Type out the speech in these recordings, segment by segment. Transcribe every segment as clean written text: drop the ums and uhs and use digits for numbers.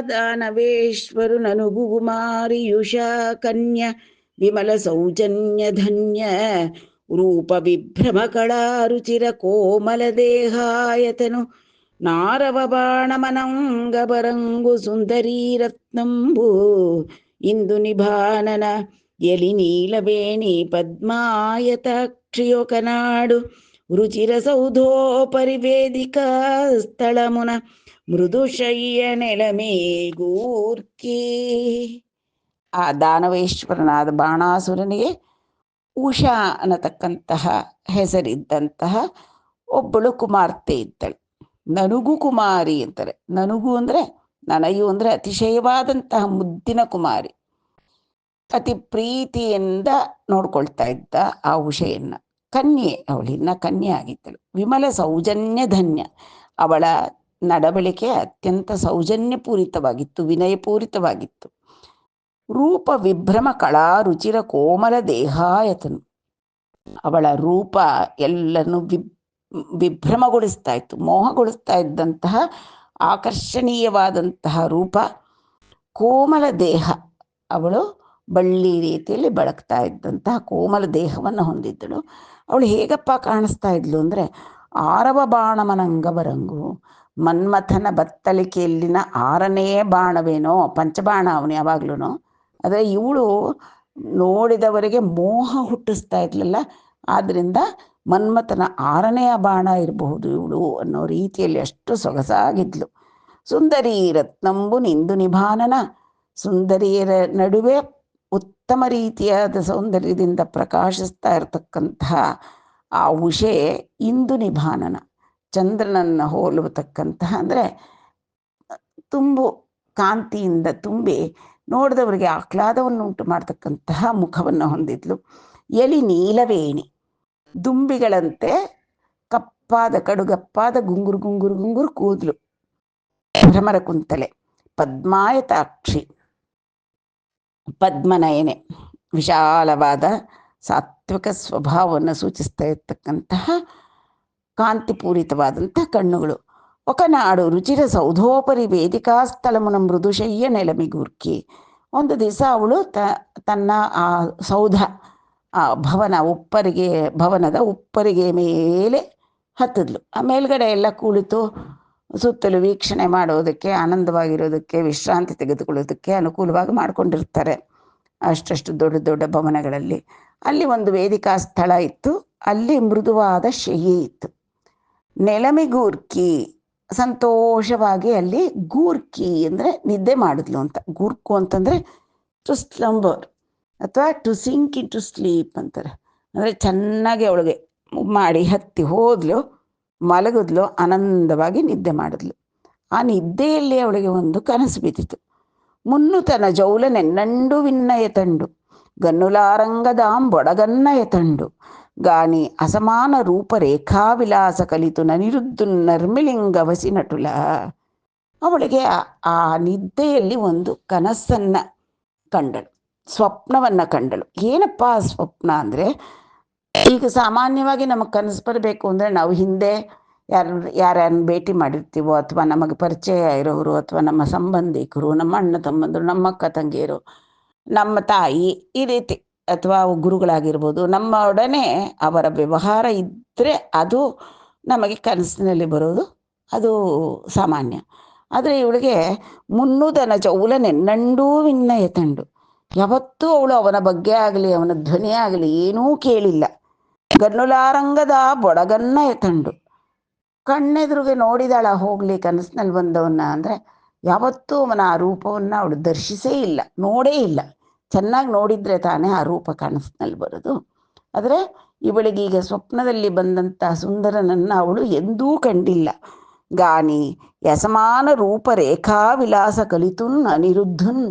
ದಾನವೇಶ್ವರು ನನುಗು ಕುಮಾರಿಯುಷ ಕನ್ಯ ವಿಮಲ ಸೌಜನ್ಯ ಧನ್ಯ ರೂಪ ವಿಭ್ರಮ ಕಳಾ ರುಚಿರ ಕೋಮಲ ದೇಹಾಯತನು ನಾರವ ಬಾಣಮನಂಗಬರಂಗು ಸುಂದರೀ ರತ್ನಂಬು ಇಂದು ನಿಭಾನನ ಎಲಿ ನೀಲವೇಣಿ ಪದ್ಮಾಯತಾಕ್ಷಿಯೊಕನಾಡು ರುಚಿರ ಸೌಧೋಪರಿವೇದಿಕಾ ಸ್ಥಳಮುನ ಮೃದುಶಯ್ಯ ನೆಲಮೇಗೂರ್ಕಿ. ಆ ದಾನವೇಶ್ವರನಾದ ಬಾಣಾಸುರನಿಗೆ ಉಷಾ ಅನ್ನತಕ್ಕಂತಹ ಹೆಸರಿದ್ದಂತಹ ಒಬ್ಬಳು ಕುಮಾರ್ತೆ ಇದ್ದಳು. ನನಗೂ ಕುಮಾರಿ ಅಂತಾರೆ. ನನಗೂ ಅಂದರೆ ನನಯು ಅಂದರೆ ಅತಿಶಯವಾದಂತಹ ಮುದ್ದಿನ ಕುಮಾರಿ. ಅತಿ ಪ್ರೀತಿಯಿಂದ ನೋಡ್ಕೊಳ್ತಾ ಇದ್ದ ಆ ಉಷೆಯನ್ನ. ಕನ್ಯೆ, ಅವಳಿನ್ನ ಕನ್ಯೆ ಆಗಿದ್ದಳು. ವಿಮಲ ಸೌಜನ್ಯ ಧನ್ಯ, ಅವಳ ನಡವಳಿಕೆ ಅತ್ಯಂತ ಸೌಜನ್ಯಪೂರಿತವಾಗಿತ್ತು, ವಿನಯಪೂರಿತವಾಗಿತ್ತು. ರೂಪ ವಿಭ್ರಮ ಕಳಾ ರುಚಿರ ಕೋಮಲ ದೇಹಾಯತನು, ಅವಳ ರೂಪ ಎಲ್ಲನ್ನು ವಿಭ್ರಮಗೊಳಿಸ್ತಾ ಇತ್ತು, ಮೋಹಗೊಳಿಸ್ತಾ ಇದ್ದಂತಹ ಆಕರ್ಷಣೀಯವಾದಂತಹ ರೂಪ. ಕೋಮಲ ದೇಹ, ಅವಳು ಬಳ್ಳಿ ರೀತಿಯಲ್ಲಿ ಬಳಕ್ತಾ ಇದ್ದಂತಹ ಕೋಮಲ ದೇಹವನ್ನು ಹೊಂದಿದ್ದಳು. ಅವಳು ಹೇಗಪ್ಪ ಕಾಣಿಸ್ತಾ ಇದ್ಲು ಅಂದರೆ, ಆರವ ಬಾಣಮನಂಗಬರಂಗು, ಮನ್ಮಥನ ಬತ್ತಳಿಕೆಯಲ್ಲಿನ 6ನೇ ಬಾಣವೇನೋ, ಪಂಚಬಾಣ ಅವನು ಯಾವಾಗ್ಲೂ. ಆದರೆ ಇವಳು ನೋಡಿದವರಿಗೆ ಮೋಹ ಹುಟ್ಟಿಸ್ತಾ ಇದ್ಲಲ್ಲ, ಆದ್ದರಿಂದ ಮನ್ಮಥನ 6ನೇ ಬಾಣ ಇರಬಹುದು ಇವಳು ಅನ್ನೋ ರೀತಿಯಲ್ಲಿ ಅಷ್ಟು ಸೊಗಸಾಗಿದ್ಲು. ಸುಂದರಿ ರತ್ನಂಬು ನಿಂದು ನಿಭಾನನ, ಸುಂದರಿಯರ ನಡುವೆ ಉತ್ತಮ ರೀತಿಯಾದ ಸೌಂದರ್ಯದಿಂದ ಪ್ರಕಾಶಿಸ್ತಾ ಇರತಕ್ಕಂತಹ ಆ ಉಷೆ ಇಂದು ನಿಭಾನನ, ಚಂದ್ರನನ್ನು ಹೋಲುವತಕ್ಕಂತಹ, ಅಂದರೆ ತುಂಬು ಕಾಂತಿಯಿಂದ ತುಂಬಿ ನೋಡಿದವರಿಗೆ ಆಹ್ಲಾದವನ್ನು ಉಂಟು ಮಾಡ್ತಕ್ಕಂತಹ ಮುಖವನ್ನು ಹೊಂದಿದ್ಲು. ಎಲಿ ನೀಲವೇಣಿ, ದುಂಬಿಗಳಂತೆ ಕಪ್ಪಾದ ಕಡುಗಪ್ಪಾದ ಗುಂಗುರು ಗುಂಗುರು ಗುಂಗುರು ಕೂದಲು, ಭ್ರಮರ ಕುಂತಲೆ. ಪದ್ಮಾಯತಾಕ್ಷಿ, ಪದ್ಮನಯನೆ, ವಿಶಾಲವಾದ ಸಾತ್ವಿಕ ಸ್ವಭಾವವನ್ನು ಸೂಚಿಸ್ತಾ ಇರ್ತಕ್ಕಂತಹ ಕಾಂತಿಪೂರಿತವಾದಂತಹ ಕಣ್ಣುಗಳು. ಒಕನಾಡು ರುಚಿರ ಸೌಧೋಪರಿ ವೇದಿಕಾ ಸ್ಥಳಮುನ ಮೃದುಶಯ್ಯ ನೆಲಮಿಗೂರ್ಕಿ. ಒಂದು ದಿವಸ ಅವಳು ತನ್ನ ಆ ಸೌಧ, ಆ ಭವನದ ಉಪ್ಪರಿಗೆ ಮೇಲೆ ಹತ್ತಿದ್ಲು. ಆ ಮೇಲ್ಗಡೆ ಎಲ್ಲ ಕುಳಿತು ಸುತ್ತಲೂ ವೀಕ್ಷಣೆ ಮಾಡೋದಕ್ಕೆ, ಆನಂದವಾಗಿರೋದಕ್ಕೆ, ವಿಶ್ರಾಂತಿ ತೆಗೆದುಕೊಳ್ಳೋದಕ್ಕೆ ಅನುಕೂಲವಾಗಿ ಮಾಡಿಕೊಂಡಿರ್ತಾರೆ ಅಷ್ಟಷ್ಟು ದೊಡ್ಡ ದೊಡ್ಡ ಭವನಗಳಲ್ಲಿ. ಅಲ್ಲಿ ಒಂದು ವೇದಿಕಾ ಸ್ಥಳ ಇತ್ತು, ಅಲ್ಲಿ ಮೃದುವಾದ ಶಯ್ಯೆ ಇತ್ತು. ನೆಲಮಿಗೂರ್ಕಿ, ಸಂತೋಷವಾಗಿ ಅಲ್ಲಿ ಗೂರ್ಕಿ ಅಂದರೆ ನಿದ್ದೆ ಮಾಡಿದ್ಲು ಅಂತ. ಗೂರ್ಕು ಅಂತಂದರೆ ಟು ಸ್ಲಂಬರ್ ಅಥವಾ to sink into sleep ಅಂತಾರೆ. ಅಂದರೆ ಚೆನ್ನಾಗಿ ಅವಳಿಗೆ ಮಾಡಿ ಹತ್ತಿ ಹೋದ್ಲು, ಮಲಗಿದ್ಲು, ಆನಂದವಾಗಿ ನಿದ್ದೆ ಮಾಡಿದ್ಲು. ಆ ನಿದ್ದೆಯಲ್ಲಿ ಅವಳಿಗೆ ಒಂದು ಕನಸು ಬಿದ್ದಿತು. ಮುನ್ನು ತನ್ನ ಜೌಲ ನೆನ್ನಂಡು ವಿನ್ನಯ ತಂಡು, ಗನ್ನುಲಾರಂಗದಾಂ ಬೊಡಗನ್ನಯ ತಂಡು, ಗಾನಿ ಅಸಮಾನ ರೂಪ ರೇಖಾ ವಿಲಾಸ ಕಲಿತು ನನಿರುದ್ದು ನರ್ಮಿಲಿಂಗ ವಸಿ ನಟುಲ. ಅವಳಿಗೆ ಆ ನಿದ್ದೆಯಲ್ಲಿ ಒಂದು ಕನಸನ್ನು ಕಂಡಳು, ಸ್ವಪ್ನವನ್ನು ಕಂಡಳು. ಏನಪ್ಪ ಸ್ವಪ್ನ ಅಂದರೆ, ಈಗ ಸಾಮಾನ್ಯವಾಗಿ ನಮಗೆ ಕನಸು ಬರಬೇಕು ಅಂದರೆ ನಾವು ಹಿಂದೆ ಯಾರನ್ನು ಭೇಟಿ ಮಾಡಿರ್ತೀವೋ, ಅಥವಾ ನಮಗೆ ಪರಿಚಯ ಇರೋರು, ಅಥವಾ ನಮ್ಮ ಸಂಬಂಧಿಕರು, ನಮ್ಮ ಅಣ್ಣ ತಮ್ಮಂದರು, ನಮ್ಮ ಅಕ್ಕ ತಂಗಿಯರು, ನಮ್ಮ ತಾಯಿ, ಈ ರೀತಿ, ಅಥವಾ ಗುರುಗಳಾಗಿರ್ಬೋದು, ನಮ್ಮೊಡನೆ ಅವರ ವ್ಯವಹಾರ ಇದ್ದರೆ ಅದು ನಮಗೆ ಕನಸಿನಲ್ಲಿ ಬರೋದು, ಅದು ಸಾಮಾನ್ಯ. ಆದರೆ ಇವಳಿಗೆ ಮುನ್ನುದನ ಚೌಲ ನೆನ್ನಂಡೂ ವಿನ್ನಯ ತಂಡು, ಯಾವತ್ತೂ ಅವಳು ಅವನ ಬಗ್ಗೆ ಆಗಲಿ ಅವನ ಧ್ವನಿ ಆಗಲಿ ಏನೂ ಕೇಳಿಲ್ಲ. ಗನ್ನುಲಾರಂಗದ ಬೊಡಗನ್ನಯ ತಂಡು, ಕಣ್ಣೆದುರಿಗೆ ನೋಡಿದಾಳ ಹೋಗಲಿ ಕನಸಿನಲ್ಲಿ ಬಂದವನ್ನ, ಅಂದರೆ ಯಾವತ್ತೂ ಅವನ ಆ ರೂಪವನ್ನು ಅವಳು ದರ್ಶಿಸೇ ಇಲ್ಲ, ನೋಡೇ ಇಲ್ಲ. ಚೆನ್ನಾಗಿ ನೋಡಿದರೆ ತಾನೇ ಆ ರೂಪ ಕನಸಿನಲ್ಲಿ ಬರೋದು. ಆದರೆ ಇವಳಿಗೀಗ ಸ್ವಪ್ನದಲ್ಲಿ ಬಂದಂಥ ಸುಂದರನನ್ನು ಅವಳು ಎಂದೂ ಕಂಡಿಲ್ಲ. ಗಾನಿ ಯಸಮಾನ ರೂಪ ರೇಖಾ ವಿಲಾಸ ಕಲಿತುನ್ ಅನಿರುದ್ಧನ್.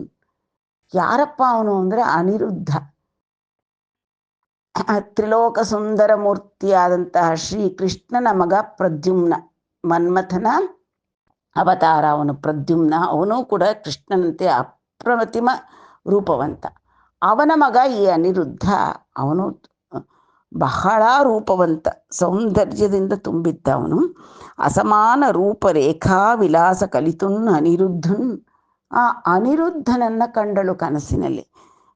ಯಾರಪ್ಪ ಅವನು ಅಂದರೆ ಅನಿರುದ್ಧ, ತ್ರಿಲೋಕ ಸುಂದರ ಮೂರ್ತಿಯಾದಂತಹ ಶ್ರೀಕೃಷ್ಣನ ಮಗ ಪ್ರದ್ಯುಮ್ನ, ಮನ್ಮಥನ ಅವತಾರ ಅವನು ಪ್ರದ್ಯುಮ್ನ. ಅವನು ಕೂಡ ಕೃಷ್ಣನಂತೆ ಅಪ್ರತಿಮ ರೂಪವಂತ. ಅವನ ಮಗ ಈ ಅನಿರುದ್ಧ. ಅವನು ಬಹಳ ರೂಪವಂತ, ಸೌಂದರ್ಯದಿಂದ ತುಂಬಿದ್ದ ಅವನು. ಅಸಮಾನ ರೂಪ ರೇಖಾ ವಿಲಾಸ ಕಲಿತುನ್ ಅನಿರುದ್ಧನ್ ಆ ಅನಿರುದ್ಧನನ್ನ ಕಂಡಳು ಕನಸಿನಲ್ಲಿ.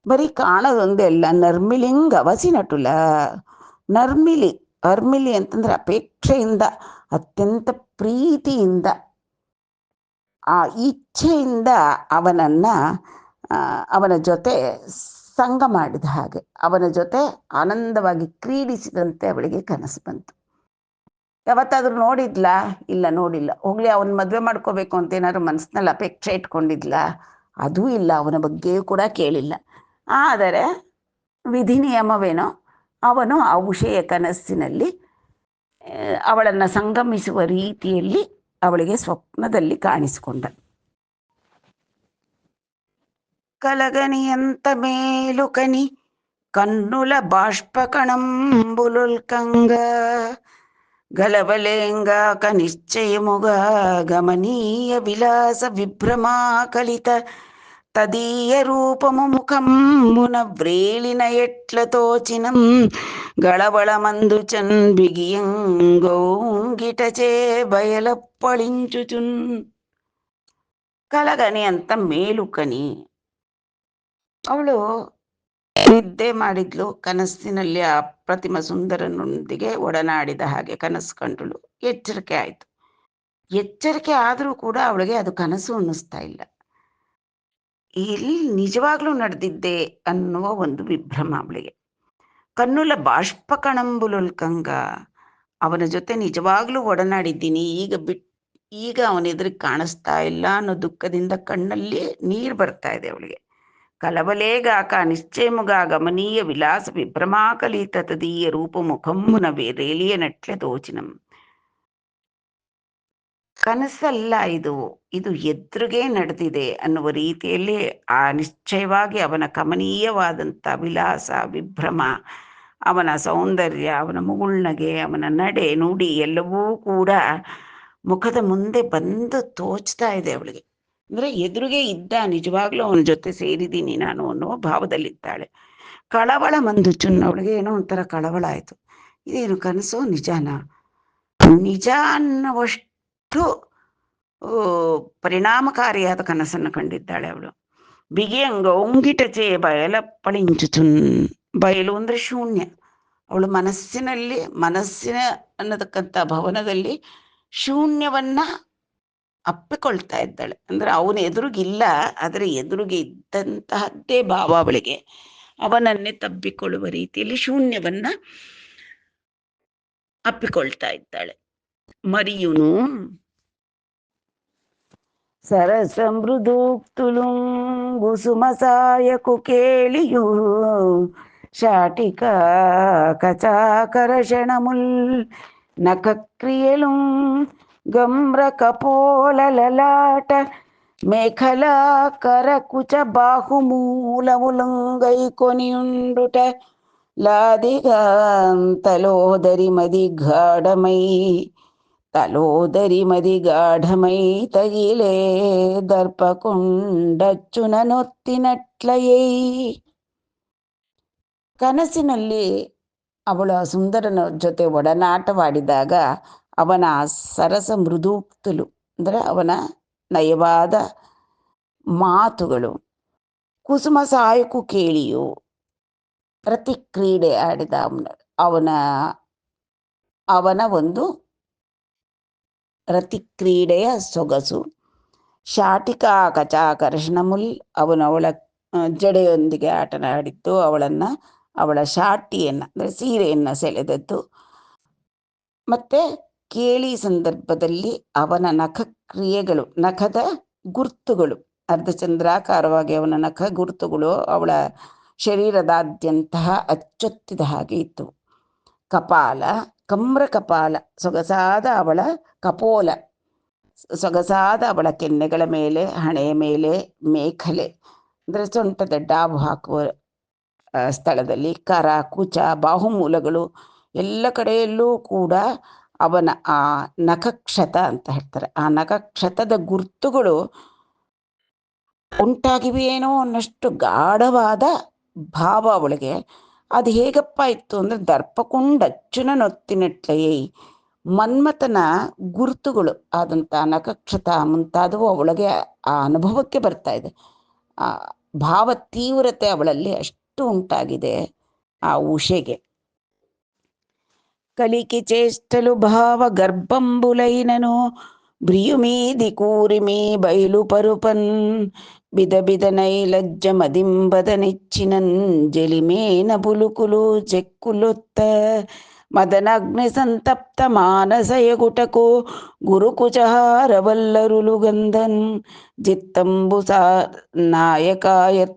ಬರೀ ಕಾಣೋದೊಂದೇ ಅಲ್ಲ, ನರ್ಮಿಲಿಂಗ್ ಅವಸಿನಟುಲ. ನರ್ಮಿಲಿ, ಅರ್ಮಿಲಿ ಅಂತಂದ್ರೆ ಅಪೇಕ್ಷೆಯಿಂದ, ಅತ್ಯಂತ ಪ್ರೀತಿಯಿಂದ, ಆ ಇಚ್ಛೆಯಿಂದ ಅವನನ್ನ ಅವನ ಜೊತೆ ಸಂಗ ಮಾಡಿದ ಹಾಗೆ, ಅವನ ಜೊತೆ ಆನಂದವಾಗಿ ಕ್ರೀಡಿಸಿದಂತೆ ಅವಳಿಗೆ ಕನಸು ಬಂತು. ಯಾವತ್ತಾದ್ರೂ ನೋಡಿದ್ಲಾ? ಇಲ್ಲ, ನೋಡಿಲ್ಲ. ಹೋಗ್ಲಿ, ಅವನ ಮದುವೆ ಮಾಡ್ಕೋಬೇಕು ಅಂತ ಏನಾದ್ರು ಮನಸ್ಸಿನಲ್ಲಿ ಅಪೇಕ್ಷೆ ಇಟ್ಕೊಂಡಿದ್ಲ? ಅದೂ ಇಲ್ಲ. ಅವನ ಬಗ್ಗೆಯೂ ಕೂಡ ಕೇಳಿಲ್ಲ. ಆದರೆ ವಿಧಿ ನಿಯಮವೇನೋ, ಅವನು ಆ ಉಷೆಯ ಕನಸಿನಲ್ಲಿ ಅವಳನ್ನು ಸಂಗಮಿಸುವ ರೀತಿಯಲ್ಲಿ ಅವಳಿಗೆ ಸ್ವಪ್ನದಲ್ಲಿ ಕಾಣಿಸಿಕೊಂಡ. కలగనియంత మేలుకని కన్నుల బాష్పకణంబులుల్కంగా గలవలేంగాక నిశ్చయముగా గమనీయ విలాస విభ్రమాకలిత తదీయ రూపము ముఖమున వ్రేలిన ఎట్ల తోచినం గళవళమందుచన్ బిగియంగోంగిటచే బయలప్పళించుచున్. ಕಲಗನಿ ಅಂತ ಮೇಲುಕನಿ, ಅವಳು ನಿದ್ದೆ ಮಾಡಿದ್ಲು. ಕನಸಿನಲ್ಲಿ ಆ ಅಪ್ರತಿಮ ಸುಂದರನೊಂದಿಗೆ ಒಡನಾಡಿದ ಹಾಗೆ ಕನಸು ಕಂಡಳು. ಎಚ್ಚರಿಕೆ ಆಯಿತು. ಎಚ್ಚರಿಕೆ ಆದರೂ ಕೂಡ ಅವಳಿಗೆ ಅದು ಕನಸು ಅನ್ನಿಸ್ತಾ ಇಲ್ಲ. ಇಲ್ಲಿ ನಿಜವಾಗ್ಲೂ ನಡೆದಿದ್ದೆ ಅನ್ನುವ ಒಂದು ವಿಭ್ರಮ ಅವಳಿಗೆ. ಕನ್ನುಲ ಬಾಷ್ಪಕಣಂಬುಲುಲ್ಕಂಗ, ಅವನ ಜೊತೆ ನಿಜವಾಗ್ಲೂ ಒಡನಾಡಿದ್ದೀನಿ, ಈಗ ಅವನೆದುರಿಗೆ ಕಾಣಿಸ್ತಾ ಇಲ್ಲ ಅನ್ನೋ ದುಃಖದಿಂದ ಕಣ್ಣಲ್ಲಿ ನೀರು ಬರ್ತಾ ಇದೆ ಅವಳಿಗೆ. ಕಲವಲೇಗಾಕ ನಿಶ್ಚಯಮುಗ ಗಮನೀಯ ವಿಲಾಸ ವಿಭ್ರಮಾಕಲಿತ ತದೀಯ ರೂಪ ಮುಖಮ್ಮುನ ರೇಲಿಯ ನಟ್ಲೆ ತೋಚಿನಂ. ಕನಸಲ್ಲ ಇದು, ಇದು ಎದುರುಗೆ ನಡೆದಿದೆ ಅನ್ನುವ ರೀತಿಯಲ್ಲಿ ಆ ನಿಶ್ಚಯವಾಗಿ ಅವನ ಕಮನೀಯವಾದಂಥ ವಿಲಾಸ, ವಿಭ್ರಮ, ಅವನ ಸೌಂದರ್ಯ, ಅವನ ಮುಗುಳ್ನಗೆ, ಅವನ ನಡೆ ನುಡಿ ಎಲ್ಲವೂ ಕೂಡ ಮುಖದ ಮುಂದೆ ಬಂದು ತೋಚ್ತಾ ಇದೆ ಅವಳಿಗೆ. ಅಂದರೆ ಎದುರಿಗೆ ಇದ್ದ, ನಿಜವಾಗ್ಲೂ ಅವನ ಜೊತೆ ಸೇರಿದ್ದೀನಿ ನಾನು ಅನ್ನುವ ಭಾವದಲ್ಲಿದ್ದಾಳೆ. ಕಳವಳ ಮಂದುಚುನ್, ಅವಳಿಗೆ ಏನೋ ಒಂಥರ ಕಳವಳ ಆಯಿತು. ಇದೇನು ಕನಸು, ನಿಜಾನ? ನಿಜ ಅನ್ನುವಷ್ಟು ಪರಿಣಾಮಕಾರಿಯಾದ ಕನಸನ್ನು ಕಂಡಿದ್ದಾಳೆ ಅವಳು. ಬಿಗಿಯಂಗ ಒಂಗಿಟಚೆ ಬಯಲಪ್ಪಳಿಂಚುಚುನ್. ಬಯಲು ಅಂದರೆ ಶೂನ್ಯ. ಅವಳು ಮನಸ್ಸಿನ ಅನ್ನತಕ್ಕಂಥ ಭವನದಲ್ಲಿ ಶೂನ್ಯವನ್ನ ಅಪ್ಪಿಕೊಳ್ತಾ ಇದ್ದಾಳೆ. ಅಂದ್ರೆ ಅವನ ಎದುರುಗಿಲ್ಲ, ಆದರೆ ಎದುರಿಗೆ ಇದ್ದಂತಹದ್ದೇ ಭಾವ ಅವಳಿಗೆ. ಅವನನ್ನೇ ತಬ್ಬಿಕೊಳ್ಳುವ ರೀತಿಯಲ್ಲಿ ಶೂನ್ಯವನ್ನ ಅಪ್ಪಿಕೊಳ್ತಾ ಇದ್ದಾಳೆ. ಮರಿಯುನು ಸರಸ ಮೃದೂಕ್ತುಲು ಗುಸುಮಸಾಯಕು ಕೇಳಿಯು ಶಾಟಿಕಾ ಕಚಾಕರಷಣಮುಲ್ ನಖಕ್ರಿಯಲು ಗಮ್ರ ಕಪೋಲ ಲಲಾಟ ಮೇಖಲಾ ಕರಕುಚ ಬಾಹುಮೂಲములంగై కొనియుండుట లాదిగాంతలోదరి మది గాఢమై తగిలే ದರ್ಪಕೊಂಡಚ್ಚುನನೊತ್ತಿನಟ್ಲಯೇ. ಕನಸಿನಲ್ಲಿ ಅವಳು ಆ ಸುಂದರನ ಜೊತೆ ಒಡನಾಟವಾಡಿದಾಗ ಅವನ ಸರಸ ಮೃದೂಕ್ತಲು ಅಂದರೆ ಅವನ ನಯವಾದ ಮಾತುಗಳು, ಕುಸುಮ ಸಾಯಕು ಕೇಳಿಯು ಪ್ರತಿಕ್ರೀಡೆ ಆಡಿದ ಅವನ ಒಂದು ರತಿಕ್ರೀಡೆಯ ಸೊಗಸು, ಶಾಟಿಕಾ ಕಚಾಕರ್ಷಣಮುಲ್, ಅವಳ ಜಡೆಯೊಂದಿಗೆ ಆಟನಾಡಿದ್ದು, ಅವಳ ಶಾಟಿಯನ್ನು ಅಂದರೆ ಸೀರೆಯನ್ನು ಸೆಳೆದದ್ದು, ಮತ್ತೆ ಕೇಳಿ ಸಂದರ್ಭದಲ್ಲಿ ಅವನ ನಖಕ್ರಿಯೆಗಳು, ನಖದ ಗುರುತುಗಳು, ಅರ್ಧಚಂದ್ರಾಕಾರವಾಗಿ ಅವನ ನಖ ಗುರುತುಗಳು ಅವಳ ಶರೀರದಾದ್ಯಂತಹ ಅಚ್ಚೊತ್ತಿದ ಹಾಗೆ ಇತ್ತು. ಕಪಾಲ, ಕಮ್ರ ಕಪಾಲ, ಸೊಗಸಾದ ಅವಳ ಕಪೋಲ, ಸೊಗಸಾದ ಅವಳ ಕೆನ್ನೆಗಳ ಮೇಲೆ, ಹಣೆಯ ಮೇಲೆ ಮೇಖಲೆ ಅಂದರೆ ಸೊಂಟದ ಡಾಬು ಹಾಕುವ ಸ್ಥಳದಲ್ಲಿ, ಕರ, ಕುಚ, ಬಾಹುಮೂಲಗಳು ಎಲ್ಲ ಕಡೆಯಲ್ಲೂ ಕೂಡ ಅವನ ಆ ನಖಕ್ಷತ ಅಂತ ಹೇಳ್ತಾರೆ, ಆ ನಖಕ್ಷತದ ಗುರುತುಗಳು ಉಂಟಾಗಿವೆಯೇನೋ ಅನ್ನಷ್ಟು ಗಾಢವಾದ ಭಾವ ಅವಳಿಗೆ. ಅದು ಹೇಗಪ್ಪ ಇತ್ತು ಅಂದರೆ ದರ್ಪಕೊಂಡಚ್ಚುನನೊತ್ತಿನಟ್ಲೆಯೇ, ಮನ್ಮಥನ ಗುರುತುಗಳು ಆದಂಥ ನಖಕ್ಷತ ಮುಂತಾದವು ಅವಳಿಗೆ ಆ ಅನುಭವಕ್ಕೆ ಬರ್ತಾ ಇದೆ. ಆ ಭಾವ ತೀವ್ರತೆ ಅವಳಲ್ಲಿ ಅಷ್ಟು ಉಂಟಾಗಿದೆ ಆ ಉಷೆಗೆ. కలికి చేష్టలు భావ గర్భంబులైనను బ్రియుమీది కూరిమి బయలు పరుపన్ బిదబిద నైలజ్జ మదింబదనిచ్చినన్ జలిమేన పులుకులు చెక్కులొత్త మదనగ్ని సంతప్త మానసయగుటకు గురుకుచహారవల్లరులు గంధన్ జిత్తంబు నాయకాయత్తమయ్యుంటకు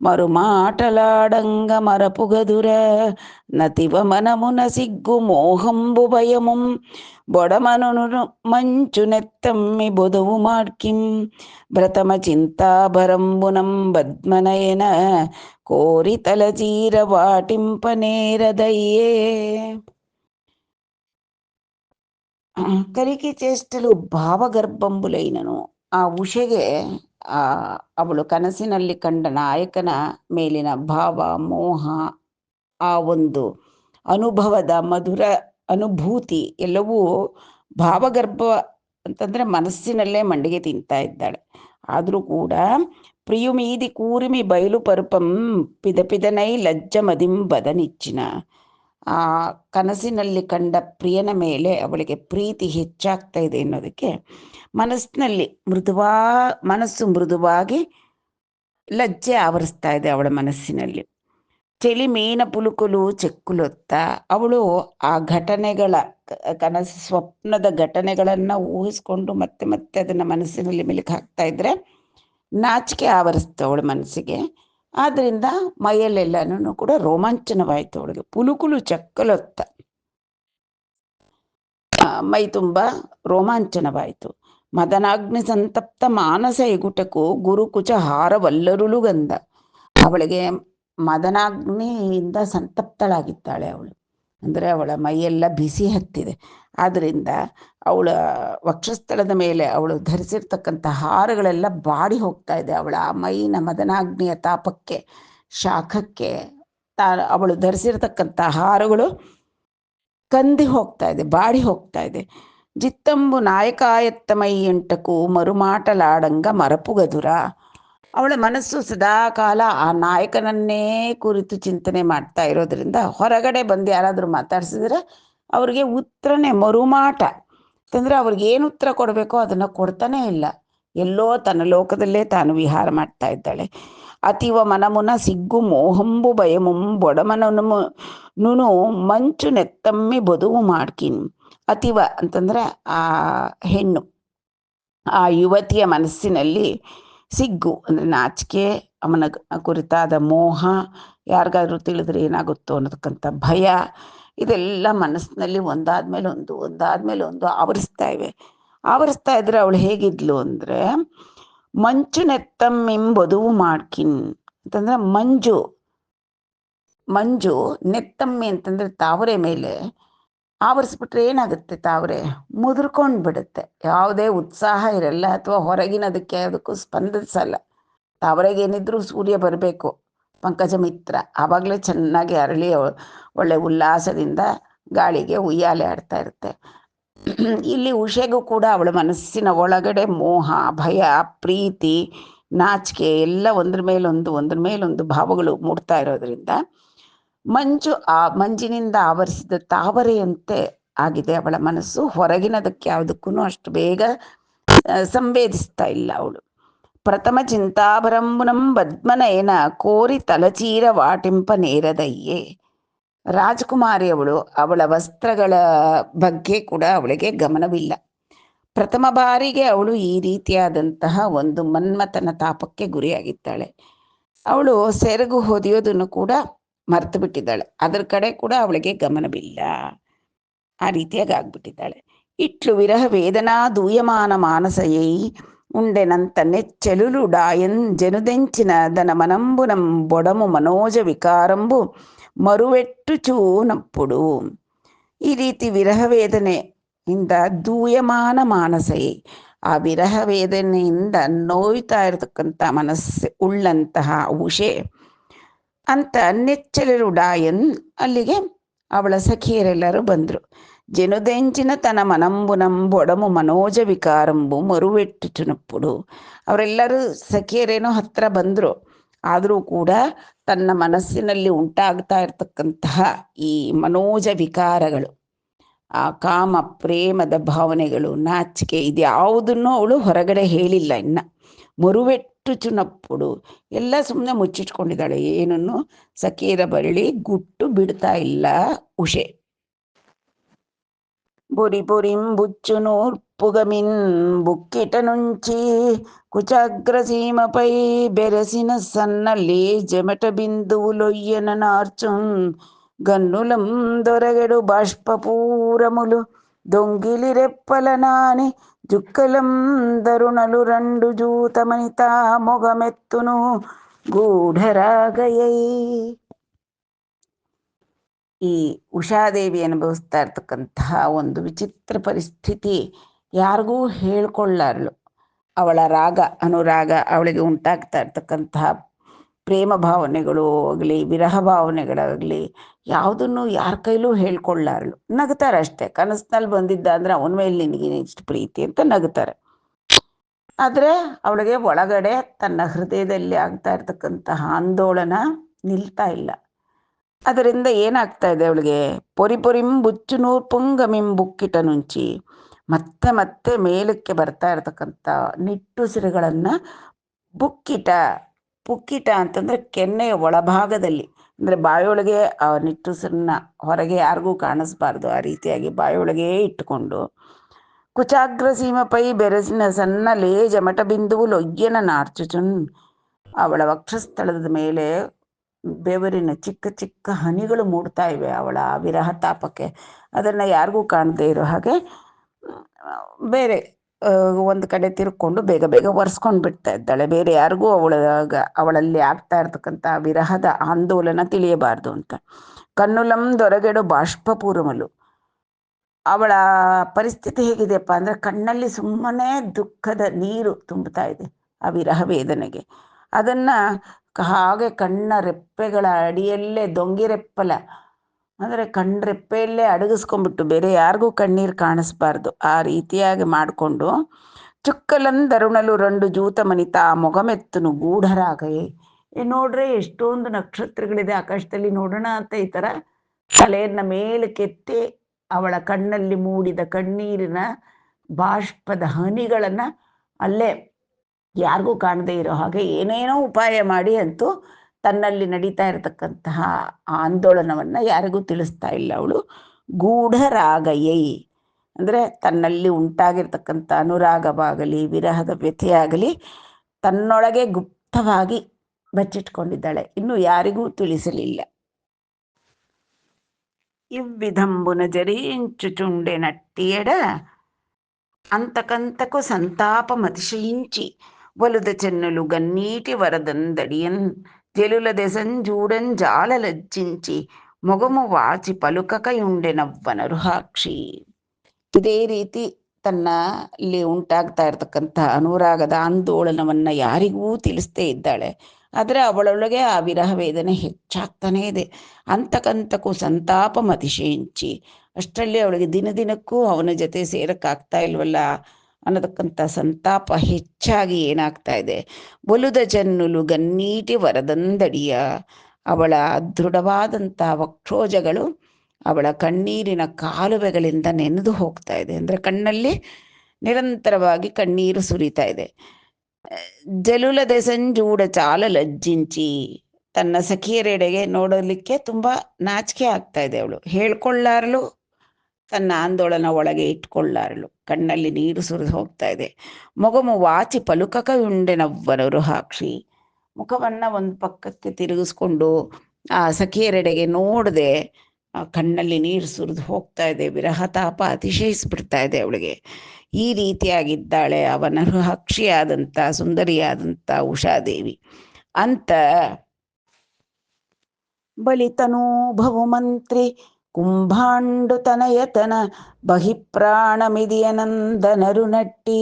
మరుమాటలాడంగ మరపుగదుర నతివ మనమున సిగ్గు మోహంబు భయముం బొడమను మంచు నెత్తమ్మి బొదువు మార్కిం భ్రతమ చింతాభరంబునం బద్మనయన కోరి తలచీర వాటింపనేరదయ్యే. కలికి చేಷ್ಟಲು ಭಾವಗರ್ಭಂಬುಲೈನನು. ಆ ಉಷೆಗೆ ಅವಳು ಕನಸಿನಲ್ಲಿ ಕಂಡ ನಾಯಕನ ಮೇಲಿನ ಭಾವ ಮೋಹ, ಆ ಒಂದು ಅನುಭವದ ಮಧುರ ಅನುಭೂತಿ ಎಲ್ಲವೂ ಭಾವಗರ್ಭ ಅಂತಂದರೆ ಮನಸ್ಸಿನಲ್ಲೇ ಮಂಡಿಗೆ ತಿಂತಾ ಇದ್ದಾಳೆ. ಆದರೂ ಕೂಡ ಪ್ರಿಯುಮೀದಿ ಕೂರಿಮಿ ಬಯಲು ಪರುಪಂ ಪಿದಪಿದನೈ ಲಜ್ಜ ಮದಿಂಬದನಿಚ್ಚಿನ. ಆ ಕನಸಿನಲ್ಲಿ ಕಂಡ ಪ್ರಿಯನ ಮೇಲೆ ಅವಳಿಗೆ ಪ್ರೀತಿ ಹೆಚ್ಚಾಗ್ತಾ ಇದೆ ಅನ್ನೋದಕ್ಕೆ ಮನಸ್ಸಿನಲ್ಲಿ ಮನಸ್ಸು ಮೃದುವಾಗಿ ಲಜ್ಜೆ ಆವರಿಸ್ತಾ ಇದೆ ಅವಳ ಮನಸ್ಸಿನಲ್ಲಿ. ಚೆಲಿ ಮೀನ ಪುಲುಕುಲು ಚೆಕ್ಕುಲೊತ್ತ. ಅವಳು ಆ ಘಟನೆಗಳ ಸ್ವಪ್ನದ ಘಟನೆಗಳನ್ನು ಊಹಿಸ್ಕೊಂಡು ಮತ್ತೆ ಮತ್ತೆ ಅದನ್ನು ಮನಸ್ಸಿನಲ್ಲಿ ಮೆಲುಕು ಹಾಕ್ತಾ ಇದ್ರೆ ನಾಚಿಕೆ ಆವರಿಸ್ತು ಅವಳ ಮನಸ್ಸಿಗೆ. ಆದ್ದರಿಂದ ಮೈಯಲ್ಲೆಲ್ಲನೂ ಕೂಡ ರೋಮಾಂಚನವಾಯಿತು ಅವಳಿಗೆ. ಪುಲುಕುಲು ಚಕ್ಕಲೊತ್ತ, ಮೈ ತುಂಬ ರೋಮಾಂಚನವಾಯಿತು. ಮದನಾಗ್ನಿ ಸಂತಪ್ತ ಮಾನಸ ಎಗುಟಕು ಗುರುಕುಚ ಹಾರವಲ್ಲರುಳು ಗಂಧ. ಅವಳಿಗೆ ಮದನಾಗ್ನಿಯಿಂದ ಸಂತಪ್ತಳಾಗಿದ್ದಾಳೆ ಅವಳು. ಅಂದರೆ ಅವಳ ಮೈಯೆಲ್ಲ ಬಿಸಿ ಹತ್ತಿದೆ. ಆದ್ದರಿಂದ ಅವಳ ವಕ್ಷಸ್ಥಳದ ಮೇಲೆ ಅವಳು ಧರಿಸಿರ್ತಕ್ಕಂಥ ಹಾರಗಳೆಲ್ಲ ಬಾಡಿ ಹೋಗ್ತಾ ಇದೆ. ಅವಳ ಆ ಮೈನ ಮದನಾಗ್ನಿಯ ತಾಪಕ್ಕೆ, ಶಾಖಕ್ಕೆ ಅವಳು ಧರಿಸಿರ್ತಕ್ಕಂಥ ಹಾರಗಳು ಕಂದಿ ಹೋಗ್ತಾ ಇದೆ, ಬಾಡಿ ಹೋಗ್ತಾ ಇದೆ. ಜಿತ್ತಂಬು ನಾಯಕಾಯತ್ತ ಮೈಯಂಟಕು ಮರುಮಾಟಲಾಡಂಗ ಮರಪುಗದುರ. ಅವಳ ಮನಸ್ಸು ಸದಾಕಾಲ ಆ ನಾಯಕನನ್ನೇ ಕುರಿತು ಚಿಂತನೆ ಮಾಡ್ತಾ ಇರೋದ್ರಿಂದ ಹೊರಗಡೆ ಬಂದು ಯಾರಾದರೂ ಮಾತಾಡ್ಸಿದ್ರೆ ಅವ್ರಿಗೆ ಉತ್ತರನೇ ಮರುಮಾಟ ಅಂತಂದರೆ ಅವ್ರಿಗೇನು ಉತ್ತರ ಕೊಡಬೇಕೋ ಅದನ್ನು ಕೊಡ್ತಾನೇ ಇಲ್ಲ. ಎಲ್ಲೋ ತನ್ನ ಲೋಕದಲ್ಲೇ ತಾನು ವಿಹಾರ ಮಾಡ್ತಾ ಇದ್ದಾಳೆ. ಅತಿವ ಮನಮುನ ಸಿಗ್ಗು ಮೋಹಂಬು ಭಯಮುಂ ಬೊಡಮನನು ಮಂಚು ನೆತ್ತಮ್ಮಿ ಬದುವು ಮಾಡ್ಕಿನ್. ಅತಿವ ಅಂತಂದರೆ ಆ ಹೆಣ್ಣು, ಆ ಯುವತಿಯ ಮನಸ್ಸಿನಲ್ಲಿ ಸಿಗ್ಗು ಅಂದರೆ ನಾಚಿಕೆ, ಅವನ ಕುರಿತಾದ ಮೋಹ, ಯಾರಿಗಾದ್ರೂ ತಿಳಿದ್ರೆ ಏನಾಗುತ್ತೋ ಅನ್ನೋದಕ್ಕಂಥ ಭಯ, ಇದೆಲ್ಲ ಮನಸ್ಸಿನಲ್ಲಿ ಒಂದಾದ್ಮೇಲೆ ಒಂದು ಆವರಿಸ್ತಾ ಇದ್ರೆ ಅವಳು ಹೇಗಿದ್ಲು ಅಂದರೆ ಮಂಚು ನೆತ್ತಮ್ಮಿಂಬದುವು ಮಾಡ್ಕಿನ್ ಅಂತಂದ್ರೆ ಮಂಜು ನೆತ್ತಮ್ಮಿ ಅಂತಂದ್ರೆ ತಾವರೆ ಮೇಲೆ ಆವರಿಸ್ಬಿಟ್ರೆ ಏನಾಗುತ್ತೆ, ತಾವರೆ ಮುದುರ್ಕೊಂಡು ಬಿಡುತ್ತೆ. ಯಾವುದೇ ಉತ್ಸಾಹ ಇರಲ್ಲ ಅಥವಾ ಹೊರಗಿನದಕ್ಕೆ ಅದಕ್ಕೂ ಸ್ಪಂದಿಸಲ್ಲ. ತಾವರೆಗೇನಿದ್ರು ಸೂರ್ಯ ಬರಬೇಕು, ಪಂಕಜ ಮಿತ್ರ, ಆವಾಗಲೇ ಚೆನ್ನಾಗಿ ಅರಳಿ ಒಳ್ಳೆ ಉಲ್ಲಾಸದಿಂದ ಗಾಳಿಗೆ ಉಯ್ಯಾಲೆ ಆಡ್ತಾ ಇರುತ್ತೆ. ಇಲ್ಲಿ ಉಷೆಗೂ ಕೂಡ ಅವಳ ಮನಸ್ಸಿನ ಒಳಗಡೆ ಮೋಹ, ಭಯ, ಪ್ರೀತಿ, ನಾಚಿಕೆ ಎಲ್ಲ ಒಂದ್ರ ಮೇಲೊಂದು ಭಾವಗಳು ಮೂಡ್ತಾ ಇರೋದ್ರಿಂದ ಮಂಜಿನಿಂದ ಆವರಿಸಿದ ತಾವರೆಯಂತೆ ಆಗಿದೆ ಅವಳ ಮನಸ್ಸು. ಹೊರಗಿನದಕ್ಕೆ ಯಾವುದಕ್ಕೂ ಅಷ್ಟು ಬೇಗ ಸಂವೇದಿಸ್ತಾ ಇಲ್ಲ ಅವಳು. ಪ್ರಥಮ ಚಿಂತಾಭರಂಬುನಂ ಬದ್ಮನಯನ ಕೋರಿ ತಲಚೀರ ವಾಟಿಂಪ ನೇರದಯ್ಯೇ. ರಾಜಕುಮಾರಿಯವಳು, ಅವಳ ವಸ್ತ್ರಗಳ ಬಗ್ಗೆ ಕೂಡ ಅವಳಿಗೆ ಗಮನವಿಲ್ಲ. ಪ್ರಥಮ ಬಾರಿಗೆ ಅವಳು ಈ ರೀತಿಯಾದಂತಹ ಒಂದು ಮನ್ಮಥನ ತಾಪಕ್ಕೆ ಗುರಿಯಾಗಿದ್ದಾಳೆ. ಅವಳು ಸೆರಗು ಹೊದೆಯೋದನ್ನು ಕೂಡ ಮರೆತು ಬಿಟ್ಟಿದ್ದಾಳೆ. ಅದರ ಕಡೆ ಕೂಡ ಅವಳಿಗೆ ಗಮನವಿಲ್ಲ. ಆ ರೀತಿಯಾಗಿ ಆಗ್ಬಿಟ್ಟಿದ್ದಾಳೆ. ಇಟ್ಲು ವಿರಹ ವೇದನಾ ದೂಯಮಾನ ಮಾನಸಯೈ ಉಂಡೆನಂತ ನೆಚ್ಚೆಲುಲು ಡಾಯನ್ ಜನುದೆಂಚಿನ ದನ ಮನಂಬುನಂ ಬೊಡಮು ಮನೋಜ ವಿಕಾರಂಬು ಮರುವೆಟ್ಟು ಚೂನಪ್ಪುಡು. ಈ ರೀತಿ ವಿರಹ ವೇದನೆಯಿಂದ ದೂಯಮಾನ ಮಾನಸೈ, ಆ ವಿರಹ ವೇದನೆಯಿಂದ ನೋಯ್ತಾ ಇರತಕ್ಕಂಥ ಮನಸ್ಸು ಉಳ್ಳಂತಹ ಉಷೆ ಅಂತ ನೆಚ್ಚಲೆರು ಡಾಯನ್, ಅಲ್ಲಿಗೆ ಅವಳ ಸಖಿಯರೆಲ್ಲರೂ ಬಂದರು. ಜನುದೆಂಚಿನ ತನ ಮನಂಬುನಂಬೊಡಮು ಮನೋಜ ವಿಕಾರಂಬು ಮರುವೆಟ್ಟುಚುನಪ್ಪುಡು. ಅವರೆಲ್ಲರೂ ಸಖಿಯರೇನೋ ಹತ್ರ ಬಂದರು, ಆದರೂ ಕೂಡ ತನ್ನ ಮನಸ್ಸಿನಲ್ಲಿ ಉಂಟಾಗ್ತಾ ಇರತಕ್ಕಂತಹ ಈ ಮನೋಜ ವಿಕಾರಗಳು, ಆ ಕಾಮ ಪ್ರೇಮದ ಭಾವನೆಗಳು, ನಾಚಿಕೆ, ಇದ್ಯಾವುದನ್ನು ಅವಳು ಹೊರಗಡೆ ಹೇಳಿಲ್ಲ. ಇನ್ನು ಮರುವೆಟ್ಟು ಚುನಪ್ಪುಡು, ಎಲ್ಲ ಸುಮ್ಮನೆ ಮುಚ್ಚಿಟ್ಕೊಂಡಿದ್ದಾಳೆ, ಏನನ್ನು ಸಖಿಯರ ಬಳ್ಳಿ ಗುಟ್ಟು ಬಿಡ್ತಾ ಇಲ್ಲ ಉಷೆ. ಬುರಿ ಬುರಿಂ ಬುಚ್ಚು ನೂರ್ಪುಗಮಿನ್ ಬುಕ್ಕಿಟ ನುಂಚಿ కుచాగ్రసీమపై బెరసిన సన్నలే జమట బిందువులొయ్యన నార్చుం గన్నులం దొరగెడు బాష్పపూరములు దొంగిలి రెప్పల నాని జుక్కలం దరుణలు రెండు జూతమనితా మొగమెత్తును ಗೂಢರಾಗಯೈ. ಈ ಉಷಾದೇವಿ ಅನುಭವಿಸ್ತಾ ಇರ್ತಕ್ಕಂತಹ ಒಂದು ವಿಚಿತ್ರ ಪರಿಸ್ಥಿತಿ ಯಾರಿಗೂ ಹೇಳ್ಕೊಳ್ಳಾರ್ಳು. ಅವಳ ರಾಗ ಅನುರಾಗ, ಅವಳಿಗೆ ಉಂಟಾಗ್ತಾ ಇರ್ತಕ್ಕಂತಹ ಪ್ರೇಮ ಭಾವನೆಗಳು ಆಗಲಿ, ವಿರಹ ಭಾವನೆಗಳಾಗಲಿ, ಯಾವುದನ್ನು ಯಾರ ಕೈಲೂ ಹೇಳ್ಕೊಳ್ಳಾರ್ಳು. ನಗ್ತಾರೆ ಅಷ್ಟೇ. ಕನಸಿನಲ್ಲಿ ಬಂದಿದ್ದ ಅಂದರೆ ಅವನ ಮೇಲೆ ನಿನಗೆ ಇಷ್ಟು ಪ್ರೀತಿ ಅಂತ ನಗ್ತಾರೆ. ಆದರೆ ಅವಳಿಗೆ ಒಳಗಡೆ ತನ್ನ ಹೃದಯದಲ್ಲಿ ಆಗ್ತಾ ಇರ್ತಕ್ಕಂತಹ ಆಂದೋಲನ ನಿಲ್ತಾ ಇಲ್ಲ. ಅದರಿಂದ ಏನಾಗ್ತಾ ಇದೆ ಅವಳಿಗೆ, ಪೊರಿ ಪೊರಿಂ ಬುಚ್ಚು ನೂರ್ಪುಂಗಮಿಂ ಬುಕ್ಕಿಟ ನುಂಚಿ, ಮತ್ತೆ ಮತ್ತೆ ಮೇಲಕ್ಕೆ ಬರ್ತಾ ಇರತಕ್ಕಂಥ ನಿಟ್ಟುಸಿರುಗಳನ್ನು ಬುಕ್ಕಿಟ, ಪುಕ್ಕಿಟ ಅಂತಂದರೆ ಕೆನ್ನೆಯ ಒಳಭಾಗದಲ್ಲಿ, ಅಂದರೆ ಬಾಯೊಳಗೆ ಆ ನಿಟ್ಟುಸಿರನ್ನ ಹೊರಗೆ ಯಾರಿಗೂ ಕಾಣಿಸ್ಬಾರ್ದು ಆ ರೀತಿಯಾಗಿ ಬಾಯೊಳಗೆ ಇಟ್ಟುಕೊಂಡು, ಕುಚಾಗ್ರ ಸೀಮಪೈ ಬೆರಸಿನ ಸಣ್ಣ ಲೇಜ ಮಠ ಬಿಂದುವು ಲೊಯ್ಯನ ನಾರ್ಚುಚುನ್, ಅವಳ ವಕ್ಷಸ್ಥಳದ ಮೇಲೆ ಬೆವರಿನ ಚಿಕ್ಕ ಚಿಕ್ಕ ಹನಿಗಳು ಮೂಡ್ತಾ ಇವೆ ಅವಳ ವಿರಹ ತಾಪಕ್ಕೆ. ಅದನ್ನು ಯಾರಿಗೂ ಕಾಣದೇ ಇರೋ ಹಾಗೆ ಬೇರೆ ಒಂದು ಕಡೆ ತಿರ್ಕೊಂಡು ಬೇಗ ಬೇಗ ಒರೆಸ್ಕೊಂಡು ಬಿಡ್ತಾ ಇದ್ದಾಳೆ. ಬೇರೆ ಯಾರಿಗೂ ಅವಳಲ್ಲಿ ಆಗ್ತಾ ಇರ್ತಕ್ಕಂಥ ವಿರಹದ ಆಂದೋಲನ ತಿಳಿಯಬಾರ್ದು ಅಂತ. ಕನ್ನುಲಂ ದೊರಗೆಡು ಬಾಷ್ಪಪೂರಮಲು, ಅವಳ ಪರಿಸ್ಥಿತಿ ಹೇಗಿದೆಯಪ್ಪ ಅಂದರೆ ಕಣ್ಣಲ್ಲಿ ಸುಮ್ಮನೆ ದುಃಖದ ನೀರು ತುಂಬುತ್ತಾ ಇದೆ ಆ ವಿರಹ ವೇದನೆಗೆ. ಅದನ್ನು ಹಾಗೆ ಕಣ್ಣ ರೆಪ್ಪೆಗಳ ಅಡಿಯಲ್ಲೇ ದೊಂಗಿರೆಪ್ಪಲ, ಅಂದರೆ ಕಣ್ರೆಪ್ಪೆಯಲ್ಲೇ ಅಡಗಿಸ್ಕೊಂಡ್ಬಿಟ್ಟು ಬೇರೆ ಯಾರಿಗೂ ಕಣ್ಣೀರು ಕಾಣಿಸ್ಬಾರ್ದು ಆ ರೀತಿಯಾಗಿ ಮಾಡಿಕೊಂಡು, ಚುಕ್ಕಲಂದರುಣಲು ರಂಡು ಜೂತ ಮನಿತ ಮೊಗಮೆತ್ತನು ಗೂಢರಾಗಯೇ. ನೋಡ್ರೆ ಎಷ್ಟೊಂದು ನಕ್ಷತ್ರಗಳಿದೆ ಆಕಾಶದಲ್ಲಿ, ನೋಡೋಣ ಅಂತ ಈ ಥರ ತಲೆಯನ್ನು ಮೇಲಕ್ಕೆತ್ತಿ ಅವಳ ಕಣ್ಣಲ್ಲಿ ಮೂಡಿದ ಕಣ್ಣೀರಿನ ಬಾಷ್ಪದ ಹನಿಗಳನ್ನು ಅಲ್ಲೇ ಯಾರಿಗೂ ಕಾಣದೇ ಇರೋ ಹಾಗೆ ಏನೇನೋ ಉಪಾಯ ಮಾಡಿ ಅಂತೂ ತನ್ನಲ್ಲಿ ನಡೀತಾ ಇರತಕ್ಕಂತಹ ಆಂದೋಲನವನ್ನು ಯಾರಿಗೂ ತಿಳಿಸ್ತಾ ಇಲ್ಲ ಅವಳು. ಗೂಢರಾಗಯೈ ಅಂದರೆ ತನ್ನಲ್ಲಿ ಉಂಟಾಗಿರ್ತಕ್ಕಂಥ ಅನುರಾಗವಾಗಲಿ ವಿರಹದ ವ್ಯಥೆಯಾಗಲಿ ತನ್ನೊಳಗೆ ಗುಪ್ತವಾಗಿ ಬಚ್ಚಿಟ್ಕೊಂಡಿದ್ದಾಳೆ, ಇನ್ನು ಯಾರಿಗೂ ತಿಳಿಸಲಿಲ್ಲ. ಇವ್ವಿಧಂಬುನ ಜರಿಂಚುಚುಂಡೆ ನಟ್ಟಿಯಡ అంతకంతకు సంతాపమతిశయించి వలుద చెన్నులు గన్నీటి వరదందడియన్ జలుల దెసంజూడన్ జాలలజ్జించి మొగము వాచి ಪಲುಕಕಯುಂಡೆನವ್ವನರುಹಾಕ್ಷಿ. ಇದೇ ರೀತಿ ತನ್ನಲ್ಲಿ ಉಂಟಾಗ್ತಾ ಇರತಕ್ಕಂಥ ಅನುರಾಗದ ಆಂದೋಲನವನ್ನು ಯಾರಿಗೂ ತಿಳಿಸ್ತೇ ಇದ್ದಾಳೆ. ಆದರೆ ಅವಳೊಳಗೆ ಆ ವಿರಹ ವೇದನೆ ಹೆಚ್ಚಾಗ್ತಾನೇ ಇದೆ. ಅಂತಕಂತಕ್ಕೂ ಸಂತಾಪಮತಿಶಯಿಂಚಿ, ಅಷ್ಟರಲ್ಲಿ ಅವಳಿಗೆ ದಿನದಿನಕ್ಕೂ ಅವನ ಜೊತೆ ಸೇರಕ್ಕಾಗ್ತಾ ಇಲ್ವಲ್ಲ ಅನ್ನತಕ್ಕಂಥ ಸಂತಾಪ ಹೆಚ್ಚಾಗಿ ಏನಾಗ್ತಾ ಇದೆ. ಒಲುದ ಜನ್ನುಲು ಗನ್ನೀಟಿ ವರದಂದಡಿಯ, ಅವಳ ದೃಢವಾದಂಥ ವಕ್ಷೋಜಗಳು ಅವಳ ಕಣ್ಣೀರಿನ ಕಾಲುವೆಗಳಿಂದ ನೆನೆದು ಹೋಗ್ತಾ ಇದೆ. ಅಂದರೆ ಕಣ್ಣಲ್ಲಿ ನಿರಂತರವಾಗಿ ಕಣ್ಣೀರು ಸುರಿತಾ ಇದೆ. ಜಲುಲ ದೆಸಂಜೂಡ ಚಾಲ ಲಜ್ಜಿಂಚಿ, ತನ್ನ ಸಖಿಯರೆಡೆಗೆ ನೋಡಲಿಕ್ಕೆ ತುಂಬ ನಾಚಿಕೆ ಆಗ್ತಾ ಇದೆ. ಅವಳು ಹೇಳ್ಕೊಳ್ಳಾರಳು, ತನ್ನ ಆಂದೋಲನ ಒಳಗೆ ಇಟ್ಕೊಳ್ಳಾರಳು, ಕಣ್ಣಲ್ಲಿ ನೀರು ಸುರಿದು ಹೋಗ್ತಾ ಇದೆ. ಮೊಗಮು ವಾಚಿ ಪಲುಕಕಯುಂಡೆನವ್ವನರು ಹಾಕ್ಷಿ, ಮುಖವನ್ನು ಒಂದು ಪಕ್ಕಕ್ಕೆ ತಿರುಗಿಸ್ಕೊಂಡು ಆ ಸಖಿಯರೆಡೆಗೆ ನೋಡದೆ ಕಣ್ಣಲ್ಲಿ ನೀರು ಸುರಿದು ಹೋಗ್ತಾ ಇದೆ. ವಿರಹತಾಪ ಅತಿಶಯಿಸ್ಬಿಡ್ತಾ ಇದೆ ಅವಳಿಗೆ. ಈ ರೀತಿಯಾಗಿದ್ದಾಳೆ ಅವನರು ಹಕ್ಷಿಯಾದಂಥ ಸುಂದರಿಯಾದಂಥ ಉಷಾದೇವಿ ಅಂತ. ಬಲಿತನೂ ಬಹುಮಂತ್ರಿ ಕುಂಭಾಂಡು ತನಯತನ ಬಹಿಪ್ರಾಣಮಿದಿಯನಂದನರು ನಟ್ಟಿ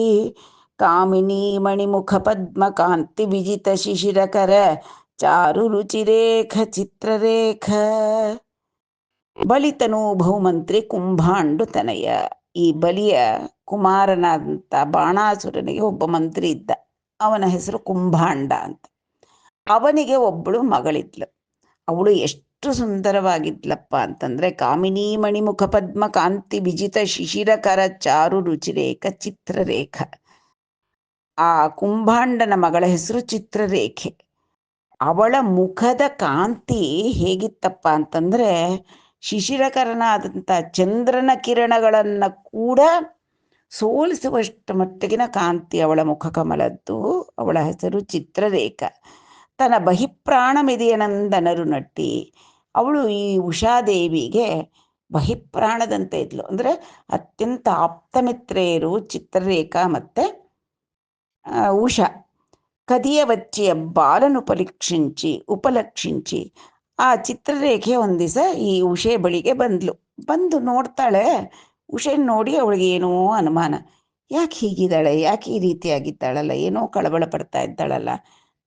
ಕಾಮಿನಿ ಮಣಿಮುಖ ಪದ್ಮ ಕಾಂತಿ ವಿಜಿತ ಶಿಶಿರಕರ ಚಾರು ರುಚಿರೇಖ ಚಿತ್ರರೇಖ. ಬಲಿತನು ಬಹುಮಂತ್ರಿ ಕುಂಭಾಂಡು ತನಯ. ಈ ಬಲಿಯ ಕುಮಾರನಾದಂಥ ಬಾಣಾಸುರನಿಗೆ ಒಬ್ಬ ಮಂತ್ರಿ ಇದ್ದ. ಅವನ ಹೆಸರು ಕುಂಭಾಂಡ ಅಂತ. ಅವನಿಗೆ ಒಬ್ಬಳು ಮಗಳಿದ್ಲು. ಅವಳು ಎಷ್ಟು ಸುಂದರವಾಗಿದ್ಲಪ್ಪ ಅಂತಂದ್ರೆ, ಕಾಮಿನಿ ಮಣಿಮುಖ ಪದ್ಮ ಕಾಂತಿ ವಿಜಿತ ಶಿಶಿರಕರ ಚಾರು ರುಚಿರೇಖ ಚಿತ್ರರೇಖ. ಆ ಕುಂಭಾಂಡನ ಮಗಳ ಹೆಸರು ಚಿತ್ರರೇಖೆ. ಅವಳ ಮುಖದ ಕಾಂತಿ ಹೇಗಿತ್ತಪ್ಪ ಅಂತಂದ್ರೆ, ಶಿಶಿರಕರನಾದಂಥ ಚಂದ್ರನ ಕಿರಣಗಳನ್ನ ಕೂಡ ಸೋಲಿಸುವಷ್ಟು ಮಟ್ಟಿಗಿನ ಕಾಂತಿ ಅವಳ ಮುಖಕಮಲದ್ದು. ಅವಳ ಹೆಸರು ಚಿತ್ರರೇಖ. ತನ್ನ ಬಹಿಪ್ರಾಣಮಿದೆಯನಂದನರು ನಟ್ಟಿ. ಅವಳು ಈ ಉಷಾದೇವಿಗೆ ಬಹಿಪ್ರಾಣದಂತೆ ಇದ್ಲು. ಅಂದರೆ ಅತ್ಯಂತ ಆಪ್ತಮಿತ್ರೆಯರು ಚಿತ್ರರೇಖಾ ಮತ್ತು ಉಷಾ. ಕದಿಯ ವಚ್ಚಿಯ ಬಾಲನು ಉಪಲಕ್ಷಿಂಚಿ ಆ ಚಿತ್ರರೇಖೆ ಒಂದು ದಿವಸ ಈ ಉಷೆ ಬಳಿಗೆ ಬಂದು ನೋಡ್ತಾಳೆ. ಉಷೆನ ನೋಡಿ ಅವಳಿಗೆ ಏನೋ ಅನುಮಾನ. ಯಾಕೆ ಹೀಗಿದ್ದಾಳೆ, ಯಾಕೆ ಈ ರೀತಿಯಾಗಿದ್ದಾಳಲ್ಲ, ಏನೋ ಕಳವಳ ಪಡ್ತಾ ಇದ್ದಾಳಲ್ಲ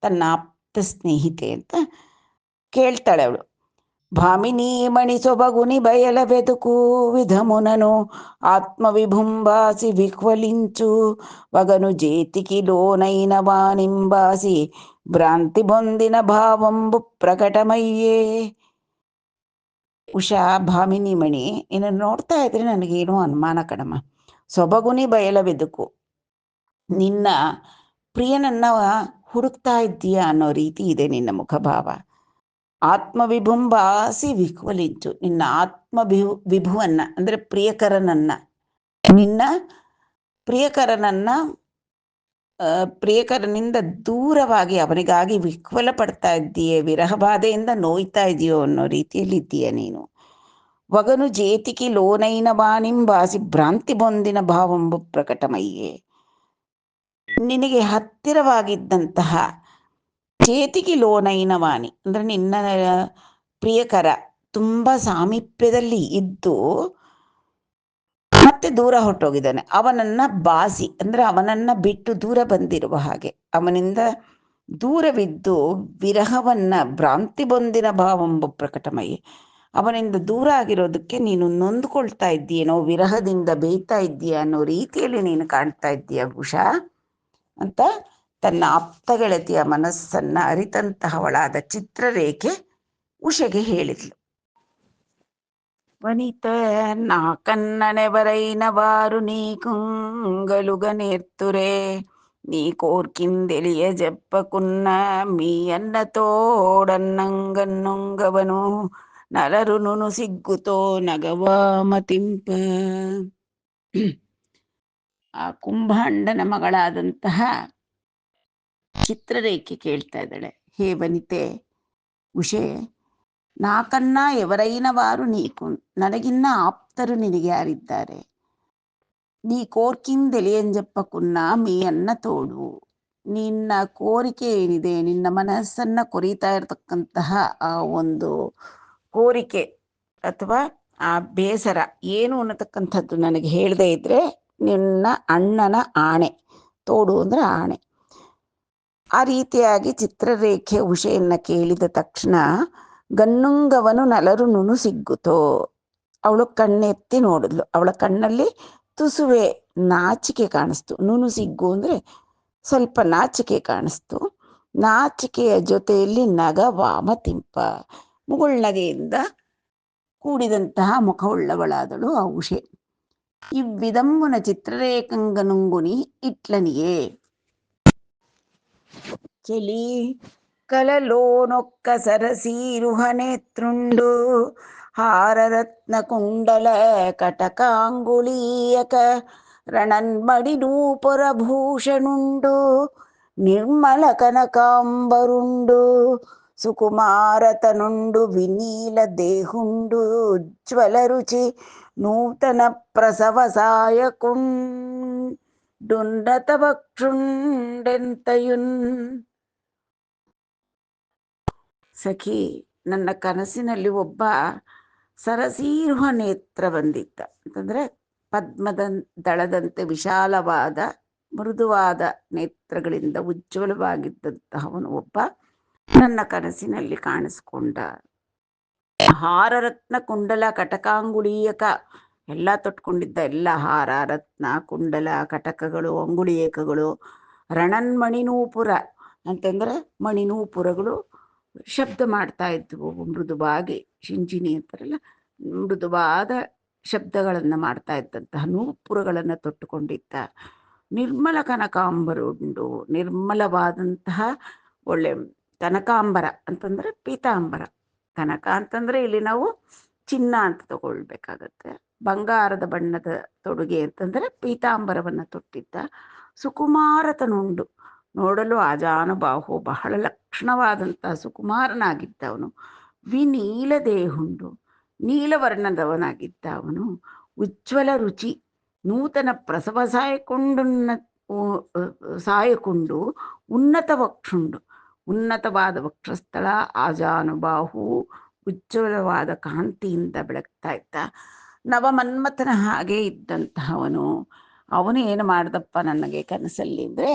ತನ್ನ ಆಪ್ತ ಸ್ನೇಹಿತೆ ಅಂತ ಕೇಳ್ತಾಳೆ ಅವಳು. ಭಾಮಿನಿ ಮಣಿ ಸೊಬಗುನಿ ಬಯಲ ಬೆದುಕು ವಿಧಮುನನು ಆತ್ಮವಿಭುಂಬಾಸಿ ವಿಹ್ವಲಿಂಚು ವಗನು ಜೇತಿಕಿ ಲೋನೈನವಾನಿಂಬಾಸಿ ಭ್ರಾಂತಿ ಬೊಂದಿನ ಭಾವಂಬು ಪ್ರಕಟಮಯ್ಯೇ. ಉಷಾ, ಭಾಮಿನಿ ಮಣಿ, ಇನ್ನು ನೋಡ್ತಾ ಇದ್ರೆ ನನಗೇನೋ ಅನುಮಾನ ಕಣಮ್ಮ. ಸೊಬಗುನಿ ಬಯಲ ಬೆದುಕು, ನಿನ್ನ ಪ್ರಿಯನನ್ನ ಹುಡುಕ್ತಾ ಇದ್ದೀಯಾ ಅನ್ನೋ ರೀತಿ ಇದೆ ನಿನ್ನ ಮುಖಭಾವ. ಆತ್ಮವಿಭುಂಬಾಸಿ ವಿಹ್ವಲಿಂಚು, ನಿನ್ನ ವಿಭುವನ್ನ ಅಂದ್ರೆ ಪ್ರಿಯಕರನನ್ನ, ನಿನ್ನ ಪ್ರಿಯಕರನಿಂದ ದೂರವಾಗಿ ಅವನಿಗಾಗಿ ವಿಹ್ವಲ ಪಡ್ತಾ ಇದ್ದೀಯೇ, ವಿರಹಬಾಧೆಯಿಂದ ನೋಯ್ತಾ ಇದೆಯೋ ಅನ್ನೋ ರೀತಿಯಲ್ಲಿ ಇದ್ದೀಯ ನೀನು. ವಗನು ಜೇತಿಕಿ ಲೋನೈನ ಬಾನಿಂಬಾಸಿ ಭ್ರಾಂತಿ ಬೊಂದಿನ ಭಾವಂಬು ಪ್ರಕಟಮಯ್ಯೇ. ನಿನಗೆ ಹತ್ತಿರವಾಗಿದ್ದಂತಹ ಚೇತಿಕಿ ಲೋನೈನವಾನಿ ಅಂದ್ರೆ ನಿನ್ನ ಪ್ರಿಯಕರ ತುಂಬ ಸಾಮೀಪ್ಯದಲ್ಲಿ ಇದ್ದು ಮತ್ತೆ ದೂರ ಹೊರಟೋಗಿದ್ದಾನೆ. ಅವನನ್ನ ಬಾಸಿ ಅಂದ್ರೆ ಅವನನ್ನ ಬಿಟ್ಟು ದೂರ ಬಂದಿರುವ ಹಾಗೆ, ಅವನಿಂದ ದೂರವಿದ್ದು ವಿರಹವನ್ನ ಭ್ರಾಂತಿ ಬೊಂದಿನ ಭಾವಂಬು ಪ್ರಕಟಮಯ್ಯ, ಅವನಿಂದ ದೂರ ಆಗಿರೋದಕ್ಕೆ ನೀನು ನೊಂದ್ಕೊಳ್ತಾ ಇದ್ದೀಯೇನೋ, ವಿರಹದಿಂದ ಬೇಯ್ತಾ ಇದ್ದೀಯ ಅನ್ನೋ ರೀತಿಯಲ್ಲಿ ನೀನು ಕಾಣ್ತಾ ಇದ್ದೀಯ ಉಷಾ ಅಂತ ತನ್ನ ಆಪ್ತ ಗೆಳತಿಯ ಮನಸ್ಸನ್ನ ಅರಿತಂತಹವಳಾದ ಚಿತ್ರರೇಖೆ ಉಷೆಗೆ ಹೇಳಿದ್ಲು. ವನಿತ ನಾ ಕನ್ನನೆವರೈನವಾರು ನೀ ಕುಂಗಲುಗ ನೇರ್ತುರೆ ನೀ ಕೋರ್ಕಿಂದೆಲಿಯ ಜಪ್ಪಕುನ್ನ ಮೀ ಅನ್ನ ತೋಡನ್ನಂಗನ್ನುಂಗವನು ನಲರು ನುನು ಸಿಗ್ಗುತೋ ನಗವ ಮತಿಂಪ. ಆ ಕುಂಭಾಂಡನ ಮಗಳಾದಂತಹ ಚಿತ್ರರೇಖೆ ಕೇಳ್ತಾ ಇದ್ದಾಳೆ, ಹೇ ವನಿತೆ ಉಷೆ, ನಾಕನ್ನ ಎವರೈನವಾರು ನೀಕು, ನನಗಿನ್ನ ಆಪ್ತರು ನಿನಗೆ ಯಾರಿದ್ದಾರೆ? ನೀ ಕೋರ್ಕಿಂದೆಲಿಯಂಜಪ್ಪ ಕುನ್ನ ಮೀ ಅನ್ನ ತೋಡು, ನಿನ್ನ ಕೋರಿಕೆ ಏನಿದೆ, ನಿನ್ನ ಮನಸ್ಸನ್ನ ಕೊರೀತಾ ಇರತಕ್ಕಂತಹ ಆ ಒಂದು ಕೋರಿಕೆ ಅಥವಾ ಆ ಬೇಸರ ಏನು ಅನ್ನತಕ್ಕಂಥದ್ದು ನನಗೆ ಹೇಳದೇ ಇದ್ರೆ ನಿನ್ನ ಅಣ್ಣನ ಆಣೆ, ತೋಡು ಅಂದ್ರೆ ಆಣೆ. ಆ ರೀತಿಯಾಗಿ ಚಿತ್ರರೇಖೆ ಉಷೆಯನ್ನ ಕೇಳಿದ ತಕ್ಷಣ ಗನ್ನುಂಗವನು ನಲರು ನುನು ಸಿಗ್ಗುತ್ತೋ, ಅವಳು ಕಣ್ಣೆತ್ತಿ ನೋಡಿದ್ಲು. ಅವಳ ಕಣ್ಣಲ್ಲಿ ತುಸುವೆ ನಾಚಿಕೆ ಕಾಣಿಸ್ತು. ನುನು ಸಿಗ್ಗು ಅಂದ್ರೆ ಸ್ವಲ್ಪ ನಾಚಿಕೆ ಕಾಣಿಸ್ತು. ನಾಚಿಕೆಯ ಜೊತೆಯಲ್ಲಿ ನಗ ವಾಮತಿಂಪ, ಮುಗುಳ್ನಗೆಯಿಂದ ಕೂಡಿದಂತಹ ಮುಖವುಳ್ಳವಳಾದಳು ಆ ಉಷೆ. ಇವ್ವಿದಂಬುನ ಚಿತ್ರರೇಖಂಗನುಂಗುನಿ ಇಟ್ಲನಿಯೇ. చెలి కలలోనొక్క సరసీరుహనేత్రుండు హారరత్న కుండల కటకాంగుళీయక రణన్మడి నూపురభూషణుండు నిర్మల కనకాంబరుండు సుకుమారతనుండు వినీల దేహుండు ఉజ్వల రుచి నూతన ప్రసవ సాయకుండున్నత ಭಕ್ಷುಂಡೆಂತಯುನ್. ಸಖಿ, ನನ್ನ ಕನಸಿನಲ್ಲಿ ಒಬ್ಬ ಸರಸೀರುಹ ನೇತ್ರ ಬಂದಿದ್ದ. ಅಂತಂದ್ರೆ ಪದ್ಮದ ದಳದಂತೆ ವಿಶಾಲವಾದ ಮೃದುವಾದ ನೇತ್ರಗಳಿಂದ ಉಜ್ವಲವಾಗಿದ್ದಂತಹವನು ಒಬ್ಬ ನನ್ನ ಕನಸಿನಲ್ಲಿ ಕಾಣಿಸ್ಕೊಂಡ. ಹಾರರತ್ನ ಕುಂಡಲ ಕಟಕಾಂಗುಳೀಯಕ ಎಲ್ಲ ತೊಟ್ಕೊಂಡಿದ್ದ, ಎಲ್ಲ ಹಾರ ರತ್ನ ಕುಂಡಲ ಕಟಕಗಳು ಅಂಗುಳೀಯಕಗಳು. ರಣನ್ಮಣಿನೂಪುರ ಅಂತಂದ್ರೆ ಮಣಿನೂಪುರಗಳು ಶಬ್ದ ಮಾಡ್ತಾ ಇದ್ವು, ಮೃದುವಾಗಿ ಶಿಂಜಿನಿ ಅಂತಾರಲ್ಲ, ಮೃದುವಾದ ಶಬ್ದಗಳನ್ನು ಮಾಡ್ತಾ ಇದ್ದಂತಹ ನೂಪುರಗಳನ್ನು ತೊಟ್ಟುಕೊಂಡಿದ್ದ. ನಿರ್ಮಲ ಕನಕಾಂಬರುಂಡು, ನಿರ್ಮಲವಾದಂತಹ ಒಳ್ಳೆ ಕನಕಾಂಬರ ಅಂತಂದ್ರೆ ಪೀತಾಂಬರ. ಕನಕ ಅಂತಂದ್ರೆ ಇಲ್ಲಿ ನಾವು ಚಿನ್ನ ಅಂತ ತಗೊಳ್ಬೇಕಾಗತ್ತೆ. ಬಂಗಾರದ ಬಣ್ಣದ ತೊಡುಗೆ ಅಂತಂದ್ರೆ ಪೀತಾಂಬರವನ್ನು ತೊಟ್ಟಿದ್ದ. ಸುಕುಮಾರತನುಂಡು, ನೋಡಲು ಆಜಾನುಬಾಹು, ಬಹಳ ಲಕ್ಷಣವಾದಂತಹ ಸುಕುಮಾರನಾಗಿದ್ದ ಅವನು. ವಿನೀಲ ದೇಹುಂಡು, ನೀಲವರ್ಣದವನಾಗಿದ್ದ ಅವನು. ಉಜ್ವಲ ರುಚಿ, ನೂತನ ಪ್ರಸವ ಸಾಯಕೊಂಡು ಉನ್ನತ ವಕ್ಷುಂಡು, ಉನ್ನತವಾದ ವಕ್ಷಸ್ಥಳ, ಆಜಾನುಬಾಹು, ಉಜ್ವಲವಾದ ಕಾಂತಿಯಿಂದ ಬೆಳಗ್ತಾ ಇದ್ದ. ನವಮನ್ಮಥನ ಹಾಗೆ ಇದ್ದಂತಹವನು. ಅವನು ಏನು ಮಾಡ್ದಪ್ಪ ನನಗೆ ಕನಸಲ್ಲಿ ಅಂದರೆ,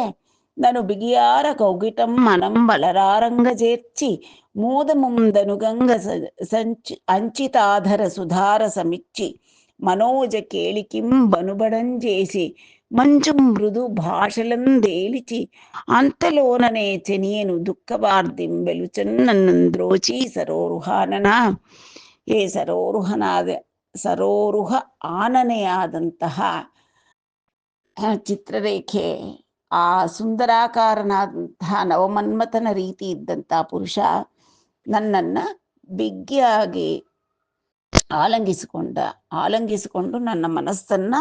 ನಾನು ಬಿಗಿಯಾರ ಕೌಗಿಟಂ ಮನಂ ಬಲರಾರಂಗ ಜೇರ್ಚಿ ಮೋದ ಮುಂದನುಗಂಗ ಅಂಚಿತಾಧರ ಸುಧಾರ ಸಮಿಚ್ಚಿ మనోజ కేళికిం బనుబడంజేసి మంచు మృదు భాషలందేలిచి అంతలోననే చెనియను ದುಃಖವಾರ್ದಿಂಬೆಲುಚನ್ನನ್ನಂದ್ರೋಚಿ ಸರೋರುಹಾನನ. ಸರೋರುಹ ಆನನೆಯಾದಂತಹ ಚಿತ್ರರೇಖೆ, ಆ ಸುಂದರಾಕಾರನಾದಂತಹ ನವಮನ್ಮಥನ ರೀತಿ ಇದ್ದಂತಹ ಪುರುಷ ನನ್ನನ್ನ ಬಿಗಿಯಾಗಿ ಆಲಂಗಿಸಿಕೊಂಡು ನನ್ನ ಮನಸ್ಸನ್ನ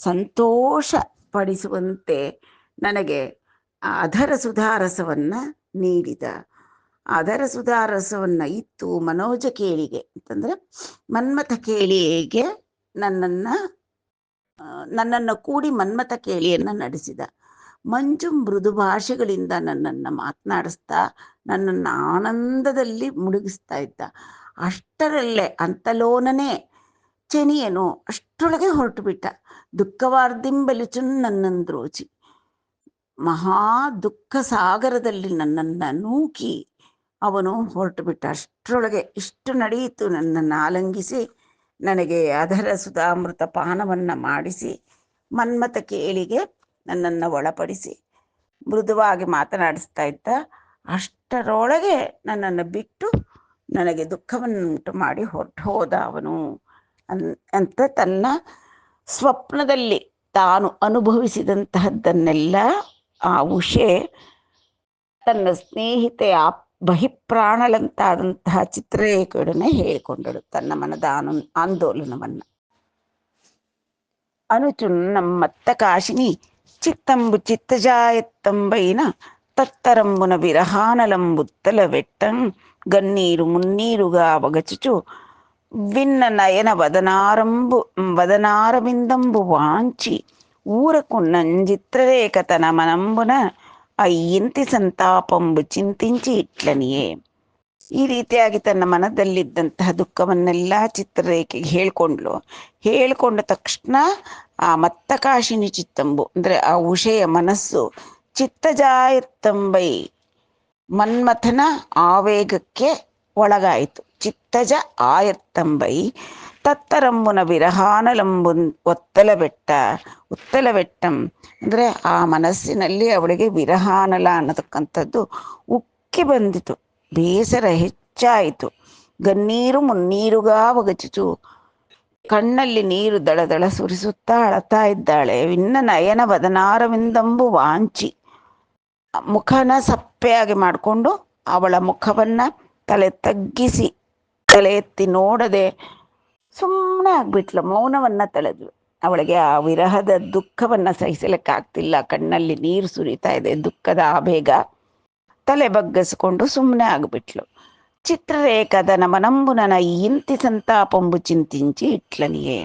ಸಂತೋಷ ಪಡಿಸುವಂತೆ ನನಗೆ ಅಧರ ಸುಧಾರಸವನ್ನ ನೀಡಿದ. ಅಧರ ಸುಧಾರಸವನ್ನ ಇತ್ತು ಮನೋಜ ಕೇಳಿಗೆ ಅಂತಂದ್ರೆ ಮನ್ಮಥ ಕೇಳಿಗೆ ನನ್ನನ್ನು ಕೂಡಿ ಮನ್ಮಥ ಕೇಳಿಯನ್ನ ನಡೆಸಿದ. ಮಂಜು ಮೃದು ಭಾಷೆಗಳಿಂದ ನನ್ನನ್ನು ಮಾತನಾಡಿಸ್ತಾ ನನ್ನನ್ನು ಆನಂದದಲ್ಲಿ ಮುಳುಗಿಸ್ತಾ ಇದ್ದ. ಅಷ್ಟರಲ್ಲೇ ಅಂತಲೋನನೇ ಚೆನಿಯನು ಅಷ್ಟರೊಳಗೆ ಹೊರಟು ಬಿಟ್ಟ. ದುಃಖವಾರ್ದಿಂಬೆಲುಚುನ್ ನನ್ನಂದ್ರೋಚಿ, ಮಹಾ ದುಃಖ ಸಾಗರದಲ್ಲಿ ನನ್ನನ್ನು ನೂಕಿ ಅವನು ಹೊರಟು ಬಿಟ್ಟ. ಅಷ್ಟರೊಳಗೆ ಇಷ್ಟು ನಡೆಯಿತು. ನನ್ನನ್ನು ಆಲಂಗಿಸಿ ನನಗೆ ಅದರ ಸುಧಾಮೃತ ಪಾನವನ್ನ ಮಾಡಿಸಿ ಮನ್ಮಥ ಕೇಳಿಗೆ ನನ್ನನ್ನು ಒಳಪಡಿಸಿ ಮೃದುವಾಗಿ ಮಾತನಾಡಿಸ್ತಾ ಇದ್ದ. ಅಷ್ಟರೊಳಗೆ ನನ್ನನ್ನು ಬಿಟ್ಟು ನನಗೆ ದುಃಖವನ್ನುಂಟು ಮಾಡಿ ಹೊರಟು ಹೋದ ಅವನು ಅಂತ ತನ್ನ ಸ್ವಪ್ನದಲ್ಲಿ ತಾನು ಅನುಭವಿಸಿದಂತಹದ್ದನ್ನೆಲ್ಲ ಆ ಉಷೆ ತನ್ನ ಸ್ನೇಹಿತೆ ಬಹಿಪ್ರಾಣಲಂತಾದಂತಹ ಚಿತ್ರರೇಖೆಯೊಡನೆ ಹೇಳಿಕೊಂಡಳು ತನ್ನ ಮನದ ಆಂದೋಲನವನ್ನ. అనుచున్నమ్మత్త కాశిని చిత్తంబు చిత్తజాయత్తంబైన తత్తరంబున విరహానలంబుత్తల వెట్టం గన్నీరు మున్నీరుగా వగచుచు విన్న నయన వదనారవిందంబు వాంచి ఊరకు నంజిత్రరేఖ తన మనంబున ಅಯ್ಯಿಂತಿ ಸಂತಾಪಂಬು ಚಿಂತಿಂಚಿ ಇಟ್ಲನಿಯೇ. ಈ ರೀತಿಯಾಗಿ ತನ್ನ ಮನದಲ್ಲಿದ್ದಂತಹ ದುಃಖವನ್ನೆಲ್ಲ ಚಿತ್ರರೇಖೆಗೆ ಹೇಳ್ಕೊಂಡ ತಕ್ಷಣ ಆ ಮತ್ತಕಾಶಿನಿ ಚಿತ್ತಂಬು ಅಂದ್ರೆ ಆ ಉಷೆಯ ಮನಸ್ಸು ಚಿತ್ತಜಾಯತ್ತಂಬೈ ಮನ್ಮಥನ ಆವೇಗಕ್ಕೆ ಒಳಗಾಯಿತು. ಚಿತ್ತಜ ಆಯತ್ತಂಬೈ ತತ್ತರಂಬುನ ವಿರಹಾನಲಂಬು ಉತ್ತಲವೆಟ್ಟಂ ಅಂದ್ರೆ ಆ ಮನಸ್ಸಿನಲ್ಲಿ ಅವಳಿಗೆ ವಿರಹಾನಲ ಅನ್ನತಕ್ಕಂಥದ್ದು ಉಕ್ಕಿ ಬಂದಿತು. ಬೇಸರ ಹೆಚ್ಚಾಯಿತು. ಗನ್ನೀರು ಮುನ್ನೀರುಗಾ ಒಗಚುಚು, ಕಣ್ಣಲ್ಲಿ ನೀರು ದಳದಳ ಸುರಿಸುತ್ತಾ ಅಳತಾ ಇದ್ದಾಳೆ. ವಿನ್ನ ನಯನ ವದನಾರವಿಂದಂಬು ವಾಂಚಿ, ಮುಖನ ಸಪ್ಪೆಯಾಗಿ ಮಾಡಿಕೊಂಡು ಅವಳ ಮುಖವನ್ನ ತಲೆ ತಗ್ಗಿಸಿ ತಲೆ ಎತ್ತಿ ನೋಡದೆ ಸುಮ್ಮನೆ ಆಗ್ಬಿಟ್ಲು. ಮೌನವನ್ನ ತಳೆದ್ಲು. ಅವಳಿಗೆ ಆ ವಿರಹದ ದುಃಖವನ್ನ ಸಹಿಸಲಿಕ್ಕಾಗ್ತಿಲ್ಲ. ಕಣ್ಣಲ್ಲಿ ನೀರು ಸುರಿತಾ ಇದೆ, ದುಃಖದ ಆಬೇಗ. ತಲೆ ಬಗ್ಗಿಸಿಕೊಂಡು ಸುಮ್ಮನೆ ಆಗ್ಬಿಟ್ಲು. ಚಿತ್ರರೇಖದನ ಮನಂಬುನನ ಇಂತಿ ಸಂತಾಪಂಬು ಚಿಂತಿಂಚಿ ಇಟ್ಲನಿಯೇ.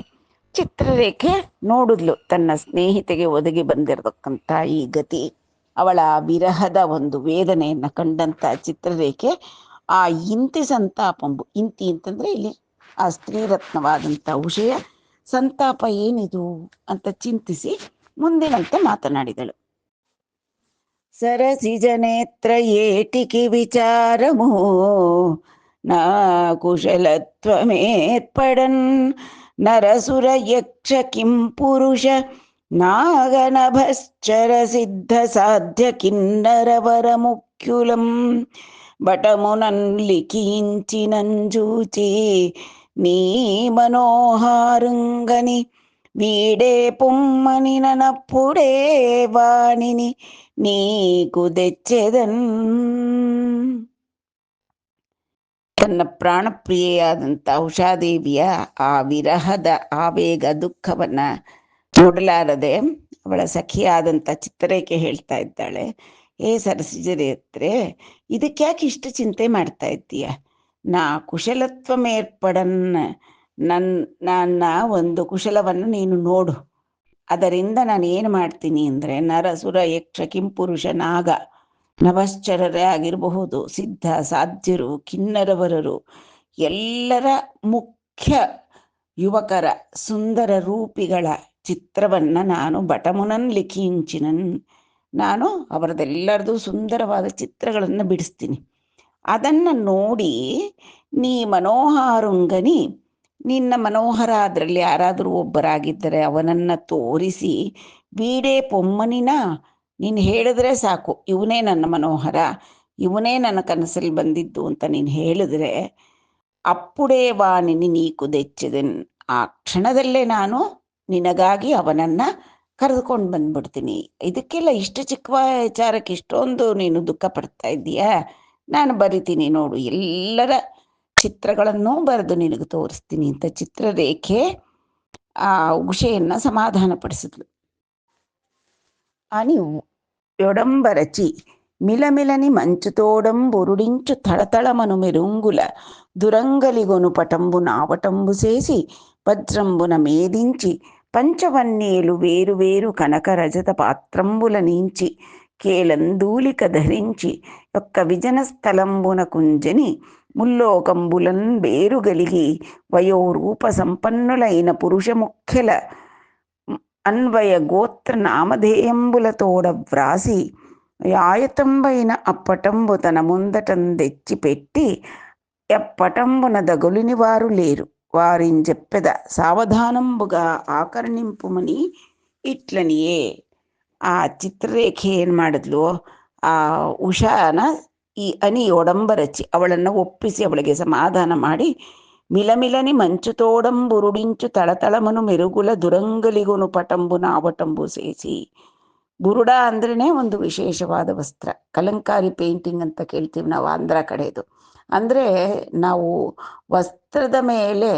ಚಿತ್ರರೇಖೆ ನೋಡಿದ್ಲು ತನ್ನ ಸ್ನೇಹಿತೆಗೆ ಒದಗಿ ಬಂದಿರತಕ್ಕಂಥ ಈ ಗತಿ, ಅವಳ ವಿರಹದ ಒಂದು ವೇದನೆಯನ್ನ ಕಂಡಂತ ಚಿತ್ರರೇಖೆ ಆ ಇಂತಿ ಸಂತಾಪಂಬು, ಇಂತಿ ಅಂತಂದ್ರೆ ಇಲ್ಲಿ ಆ ಸ್ತ್ರೀರತ್ನವಾದಂಥ ಉಷಯ ಸಂತಾಪ ಏನಿದು ಅಂತ ಚಿಂತಿಸಿ ಮುಂದಿನಂತೆ ಮಾತನಾಡಿದಳು. సరసిజనేత్ర ఏటికి విచారము ನ ಕುಶಲತ್ವಮೇರ್ಪಡನ್ ನರಸುರ ಯಕ್ಷ ಕಿಂ ಪುರುಷ ನಾಗನಭಶ್ಚರ ಸಿದ್ಧ ಸಾಧ್ಯ ಕಿನ್ನರವರ ಮುಖ್ಯುಲಂ ಬಟಮುನನ್ ಲಿಖಿಂಚಿನಂಜೂಚಿ ನೀ మనోహారుంగని వీడే పొమ్మని ననప్పుడే వాణిని నీకు తెచ్చెదన్. ತನ್ನ ಪ್ರಾಣಪ್ರಿಯೆಯಾದಂಥ ಉಷಾದೇವಿಯ ಆ ವಿರಹದ ಆವೇಗ ದುಃಖವನ್ನು ನೋಡಲಾರದೆ ಅವಳ ಸಖಿಯಾದಂಥ ಚಿತ್ರರೇಖೆ ಹೇಳ್ತಾ ಇದ್ದಾಳೆ, ಏ ಸರಸಿಜರೇತ್ರೆ, ಇದಕ್ಕೆ ಯಾಕೆ ಇಷ್ಟು ಚಿಂತೆ ಮಾಡ್ತಾ ಇದ್ದೀಯ? ನಾ ಕುಶಲತ್ವ ಮೇರ್ಪಡನ್, ನನ್ನ ಒಂದು ಕುಶಲವನ್ನು ನೀನು ನೋಡು. ಅದರಿಂದ ನಾನು ಏನು ಮಾಡ್ತೀನಿ ಅಂದರೆ, ನರಸುರ ಯಕ್ಷ ಕಿಂಪುರುಷ ನಾಗ ನಭಶ್ಚರರೇ ಆಗಿರಬಹುದು, ಸಿದ್ಧ ಸಾಧ್ಯರು ಕಿನ್ನರವರರು ಎಲ್ಲರ ಮುಖ್ಯ ಯುವಕರ ಸುಂದರ ರೂಪಿಗಳ ಚಿತ್ರವನ್ನು ನಾನು ಬಟಮುನನ್ ಲಿಖಿಂಚಿನನ್, ನಾನು ಅವರದೆಲ್ಲರದು ಸುಂದರವಾದ ಚಿತ್ರಗಳನ್ನು ಬಿಡಿಸ್ತೀನಿ. ಅದನ್ನು ನೋಡಿ ನೀ ಮನೋಹಾರುಂಗನಿ, ನಿನ್ನ ಮನೋಹರ ಅದರಲ್ಲಿ ಯಾರಾದರೂ ಒಬ್ಬರಾಗಿದ್ದರೆ ಅವನನ್ನು ತೋರಿಸಿ, ಬೀಡೆ ಪೊಮ್ಮನಿನ, ನೀನು ಹೇಳಿದ್ರೆ ಸಾಕು, ಇವನೇ ನನ್ನ ಮನೋಹರ, ಇವನೇ ನನ್ನ ಕನಸಲ್ಲಿ ಬಂದಿದ್ದು ಅಂತ ನೀನು ಹೇಳಿದ್ರೆ, ಅಪ್ಪುಡೇ ವಾಣಿನಿ ನೀಕು ದೆಚ್ಚದೆನ್, ಆ ಕ್ಷಣದಲ್ಲೇ ನಾನು ನಿನಗಾಗಿ ಅವನನ್ನು ಕರೆದುಕೊಂಡು ಬಂದ್ಬಿಡ್ತೀನಿ. ಇದಕ್ಕೆಲ್ಲ ಇಷ್ಟು ಚಿಕ್ಕ ವಿಚಾರಕ್ಕೆ ಇಷ್ಟೊಂದು ನೀನು ದುಃಖ ಪಡ್ತಾ ಇದ್ದೀಯಾ? ನಾನು ಬರಿತೀನಿ ನೋಡು, ಎಲ್ಲರ ಚಿತ್ರಗಳನ್ನೂ ಬರೆದು ನಿನಗೆ ತೋರಿಸ್ತೀನಿ ಅಂತ ಚಿತ್ರರೇಖೆ ಆ ಉಷೆಯನ್ನು ಸಮಾಧಾನಪಡಿಸಿದ್ಲು. అని యొడంబరచి మిలమిలని మంచుతోడంబురుడించు తళతళమను మెరుంగుల దురంగలిగొను పటంబు నావటంబు చేసి వజ్రంబున మేదించి పంచవన్యేలు వేరు వేరు కనక రజత పాత్రంబుల నీంచి కేలందూలిక ధరించి యొక్క విజన స్థలంబున కుంజని ముల్లోకంబులన్ బేరుగలిగి వయోరూప సంపన్నులైన పురుష ముఖ్యల అన్వయ గోత్ర నామధేయంబులతోడ వ్రాసి యాయతంబైన అప్పటంబు తన ముందటందెచ్చి పెట్టి ఎప్పటంబున దగులిని వారు లేరు, వారించెప్పెద సావధానంబుగా ఆకర్ణింపుమని ఇట్లనియే. ಆ ಚಿತ್ರರೇಖೆ ಏನು ಮಾಡಿದ್ಲು, ಆ ಉಷಾನ ಈ ಅನಿ ಒಡಂಬರಚಿ ಅವಳನ್ನು ಒಪ್ಪಿಸಿ ಅವಳಿಗೆ ಸಮಾಧಾನ ಮಾಡಿ, మిలమిలని మంచుతోడంబురుడించు తళతళమను మెరుగుల ದುರಂಗಲಿಗೊನು ಪಟಂಬು ನಾವಟಂಬು ಸೇಸಿ. ಬುರುಡ ಅಂದ್ರೇ ಒಂದು ವಿಶೇಷವಾದ ವಸ್ತ್ರ, ಕಲಂಕಾರಿ ಪೇಂಟಿಂಗ್ ಅಂತ ಕೇಳ್ತೀವಿ ನಾವು ಆಂಧ್ರ ಕಡೆದು. ಅಂದರೆ ನಾವು ವಸ್ತ್ರದ ಮೇಲೆ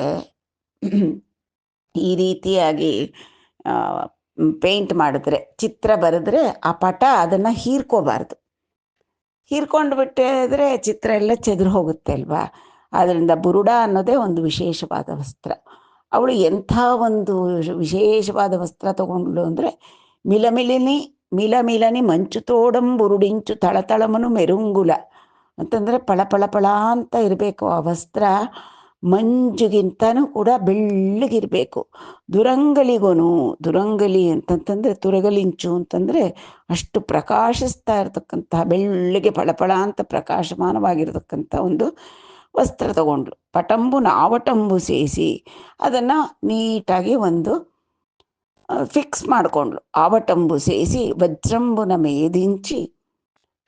ಈ ರೀತಿಯಾಗಿ ಪೇಂಟ್ ಮಾಡಿದ್ರೆ, ಚಿತ್ರ ಬರೆದ್ರೆ ಆ ಪಟ ಅದನ್ನು ಹೀರ್ಕೋಬಾರ್ದು. ಹೀರ್ಕೊಂಡು ಬಿಟ್ಟಿದ್ರೆ ಚಿತ್ರ ಎಲ್ಲ ಚೆದ್ರು ಹೋಗುತ್ತೆ ಅಲ್ವಾ. ಆದ್ದರಿಂದ ಬುರುಡ ಅನ್ನೋದೇ ಒಂದು ವಿಶೇಷವಾದ ವಸ್ತ್ರ. ಅವಳು ಎಂಥ ಒಂದು ವಿಶೇಷವಾದ ವಸ್ತ್ರ ತಗೊಂಡ್ಳು ಅಂದರೆ, ಮಿಲಮಿಲನಿ ಮಂಚುತೋಡಂಬುರುಡಿಂಚು ತಳತಳಮನು ಮೆರುಂಗುಲ ಅಂತಂದರೆ ಪಳ ಅಂತ ಇರಬೇಕು ಆ ವಸ್ತ್ರ, ಮಂಜುಗಿಂತನೂ ಕೂಡ ಬೆಳ್ಳಗಿರಬೇಕು. ದುರಂಗಲಿ ಅಂತಂತಂದರೆ ತುರಗಲಿಂಚು ಅಂತಂದರೆ ಅಷ್ಟು ಪ್ರಕಾಶಿಸ್ತಾ ಇರತಕ್ಕಂತಹ ಬೆಳ್ಳಗೆ ಫಳಫಳ ಅಂತ ಪ್ರಕಾಶಮಾನವಾಗಿರತಕ್ಕಂಥ ಒಂದು ವಸ್ತ್ರ ತಗೊಂಡ್ಳು. ಪಟಂಬು ನಾವಟಂಬು ಸೇಸಿ ಅದನ್ನು ನೀಟಾಗಿ ಒಂದು ಫಿಕ್ಸ್ ಮಾಡಿಕೊಂಡ್ಳು. ಆವಟಂಬು ಸೇಸಿ ವಜ್ರಂಬುನ ಮೇದಿಂಚಿ,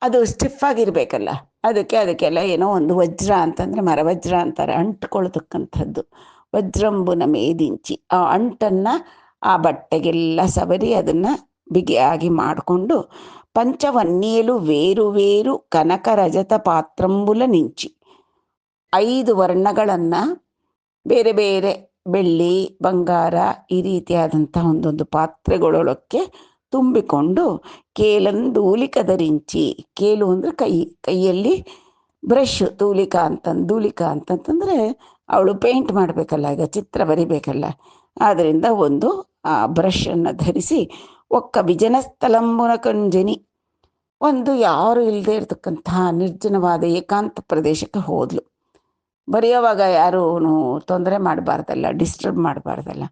ಅದು ಸ್ಟಿಫ್ ಆಗಿರಬೇಕಲ್ಲ, ಅದಕ್ಕೆಲ್ಲ ಏನೋ ಒಂದು ವಜ್ರ ಅಂತಂದರೆ ಮರವಜ್ರ ಅಂತಾರೆ, ಅಂಟ್ಕೊಳ್ತಕ್ಕಂಥದ್ದು. ವಜ್ರಂಬುನ ಮೇದಿಂಚಿ ಆ ಅಂಟನ್ನು ಆ ಬಟ್ಟೆಗೆಲ್ಲ ಸವರಿ ಅದನ್ನು ಬಿಗಿಯಾಗಿ ಮಾಡಿಕೊಂಡು, ಪಂಚವನ್ಯೇಲು ವೇರು ವೇರು ಕನಕ ರಜತ ಪಾತ್ರಂಬುಲ ನಿಂಚಿ, 5 ವರ್ಣಗಳನ್ನು ಬೇರೆ ಬೇರೆ ಬೆಳ್ಳಿ ಬಂಗಾರ ಈ ರೀತಿಯಾದಂಥ ಒಂದೊಂದು ಪಾತ್ರೆಗಳೊಳಕ್ಕೆ ತುಂಬಿಕೊಂಡು, ಕೇಲಂದೂಲಿಕ ಧరించి, ಕೇಲು ಅಂದರೆ ಕೈಯಲ್ಲಿ ಬ್ರಷ್, ಧೂಲಿಕಾ ಅಂತಂತಂದರೆ ಅವಳು ಪೇಂಟ್ ಮಾಡಬೇಕಲ್ಲ, ಈಗ ಚಿತ್ರ ಬರಿಬೇಕಲ್ಲ, ಆದ್ದರಿಂದ ಒಂದು ಬ್ರಷನ್ನು ಧರಿಸಿ ಒಕ್ಕ ವಿಜನ ಸ್ಥಳಂಬುನ ಕಂಜನಿ, ಒಂದು ಯಾರು ಇಲ್ಲದೆ ಇರತಕ್ಕಂತಹ ನಿರ್ಜನವಾದ ಏಕಾಂತ ಪ್ರದೇಶಕ್ಕೆ ಹೋದ್ಲು. ಬರೆಯೋವಾಗ ಯಾರೂ ತೊಂದರೆ ಮಾಡಬಾರ್ದಲ್ಲ, ಡಿಸ್ಟರ್ಬ್ ಮಾಡಬಾರ್ದಲ್ಲ.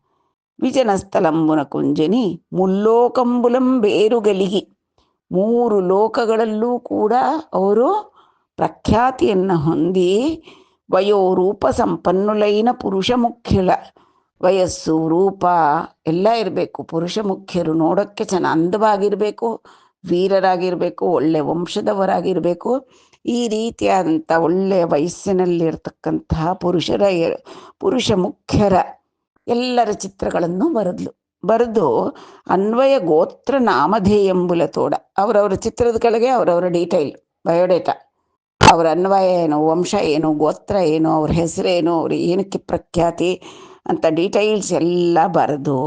ವಿಜನ ಸ್ಥಳಂಬುನ ಕುಂಜನಿ ಮುಲ್ಲೋಕಂಬುಲಂ ಬೇರುಗಲಿಗಿ, 3 ಲೋಕಗಳಲ್ಲೂ ಕೂಡ ಅವರು ಪ್ರಖ್ಯಾತಿಯನ್ನು ಹೊಂದಿ ವಯೋರೂಪ ಸಂಪನ್ನುಲೈನ ಪುರುಷ ಮುಖ್ಯುಲ. ವಯಸ್ಸು ರೂಪ ಎಲ್ಲ ಇರಬೇಕು. ಪುರುಷ ಮುಖ್ಯರು ನೋಡೋಕ್ಕೆ ಅಂದವಾಗಿರಬೇಕು, ವೀರರಾಗಿರಬೇಕು, ಒಳ್ಳೆ ವಂಶದವರಾಗಿರಬೇಕು. ಈ ರೀತಿಯಾದಂಥ ಒಳ್ಳೆಯ ವಯಸ್ಸಿನಲ್ಲಿರ್ತಕ್ಕಂತಹ ಪುರುಷ ಮುಖ್ಯರ ಎಲ್ಲರ ಚಿತ್ರಗಳನ್ನು ಬರೆದು ಅನ್ವಯ ಗೋತ್ರ ನಾಮಧೇಯ ಎಂಬುಲ ತೋಡ. ಅವರವರ ಚಿತ್ರದ ಕೆಳಗೆ ಅವರವರ ಡೀಟೈಲ್, ಬಯೋಡೇಟಾ, ಅವರ ಅನ್ವಯ ಏನು, ವಂಶ ಏನು, ಗೋತ್ರ ಏನು, ಅವ್ರ ಹೆಸರೇನು, ಅವ್ರ ಏನಕ್ಕೆ ಪ್ರಖ್ಯಾತಿ ಅಂತ ಡೀಟೈಲ್ಸ್ ಎಲ್ಲ ಬರೆದು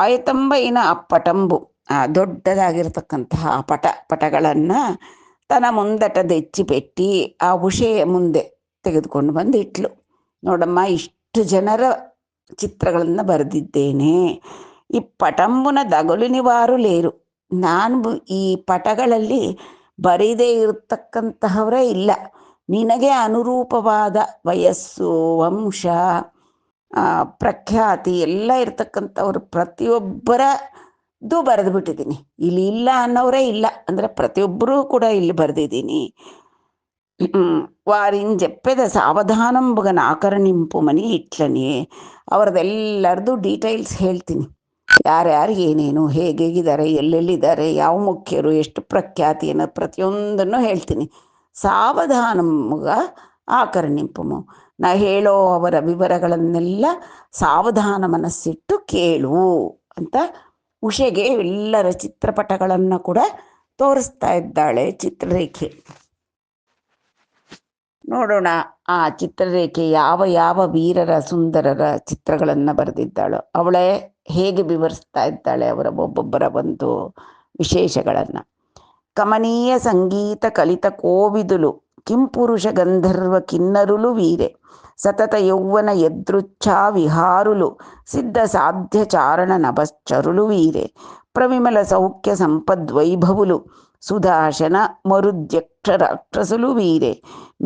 ಆಯತಂಬೈನ ಆ ಪಟಂಬು, ಆ ದೊಡ್ಡದಾಗಿರ್ತಕ್ಕಂತಹ ಪಟಗಳನ್ನು ತನ್ನ ಮುಂದಟದ ಹೆಚ್ಚಿ ಆ ಉಷೆಯ ಮುಂದೆ ತೆಗೆದುಕೊಂಡು ಬಂದು ಇಟ್ಲು. ನೋಡಮ್ಮ, ಇಷ್ಟು ಜನರ ಚಿತ್ರಗಳನ್ನು ಬರೆದಿದ್ದೇನೆ. ಈ ಪಟಂಬುನ ದಗಲು ನಿವಾರು ಲೇರು. ನಾನು ಈ ಪಟಗಳಲ್ಲಿ ಬರೀದೇ ಇರತಕ್ಕಂತಹವರೇ ಇಲ್ಲ. ನಿನಗೆ ಅನುರೂಪವಾದ ವಯಸ್ಸು, ವಂಶ, ಪ್ರಖ್ಯಾತಿ ಎಲ್ಲ ಇರ್ತಕ್ಕಂಥವ್ರು ಪ್ರತಿಯೊಬ್ಬರದ್ದು ಬರೆದು ಬಿಟ್ಟಿದ್ದೀನಿ. ಇಲ್ಲಿ ಇಲ್ಲ ಅನ್ನೋರೇ ಇಲ್ಲ, ಅಂದರೆ ಪ್ರತಿಯೊಬ್ಬರೂ ಕೂಡ ಇಲ್ಲಿ ಬರೆದಿದ್ದೀನಿ. ವಾರಿಂಜೆಪ್ಪೆದ ಸಾವಧಾನಂಬುಗನ ಆಕರಣಿಂಪು ಮನಿ ಇಟ್ಲನಿ. ಅವ್ರದ್ದೆಲ್ಲರದು ಡೀಟೈಲ್ಸ್ ಹೇಳ್ತೀನಿ. ಯಾರ್ಯಾರು ಏನೇನು, ಹೇಗಿದ್ದಾರೆ, ಎಲ್ಲೆಲ್ಲಿದ್ದಾರೆ, ಯಾವ ಮುಖ್ಯರು, ಎಷ್ಟು ಪ್ರಖ್ಯಾತಿ ಅನ್ನೋದು ಪ್ರತಿಯೊಂದನ್ನು ಹೇಳ್ತೀನಿ. ಸಾವಧಾನಂಬುಗ ಆಕರಣಿಂಪುಮು, ನಾ ಹೇಳೋ ಅವರ ವಿವರಗಳನ್ನೆಲ್ಲ ಸಾವಧಾನ ಮನಸ್ಸಿಟ್ಟು ಕೇಳು ಅಂತ ಉಷೆಗೆ ಎಲ್ಲರ ಚಿತ್ರಪಟಗಳನ್ನು ಕೂಡ ತೋರಿಸ್ತಾ ಇದ್ದಾಳೆ ಚಿತ್ರರೇಖೆ. ನೋಡೋಣ ಆ ಚಿತ್ರರೇಖೆ ಯಾವ ಯಾವ ವೀರರ ಸುಂದರರ ಚಿತ್ರಗಳನ್ನು ಬರೆದಿದ್ದಾಳೋ, ಅವಳೇ ಹೇಗೆ ವಿವರಿಸ್ತಾ ಇದ್ದಾಳೆ ಅವರ ಒಬ್ಬೊಬ್ಬರ ಒಂದು ವಿಶೇಷಗಳನ್ನು. ಕಮನೀಯ ಸಂಗೀತ ಕಲಿತ ಕೋವಿದುಲು ಕಿಂಪುರುಷ ಗಂಧರ್ವ ಕಿನ್ನರುಲು ವೀರೆ. ಸತತ ಯೌವನ ಯದೃಚ್ಛಾ ವಿಹಾರುಲು ಸಿದ್ಧ ಸಾಧ್ಯ ಚಾರಣ ನಭಶ್ಚರುಲು ವೀರೆ. ಪ್ರವಿಮಲ ಸೌಖ್ಯ ಸಂಪದ್ವೈಭವುಲು ಸುಧಾಶನ ಮರುದ್ಯಕ್ಷರಾಕ್ಷಸುಲು ವೀರೆ.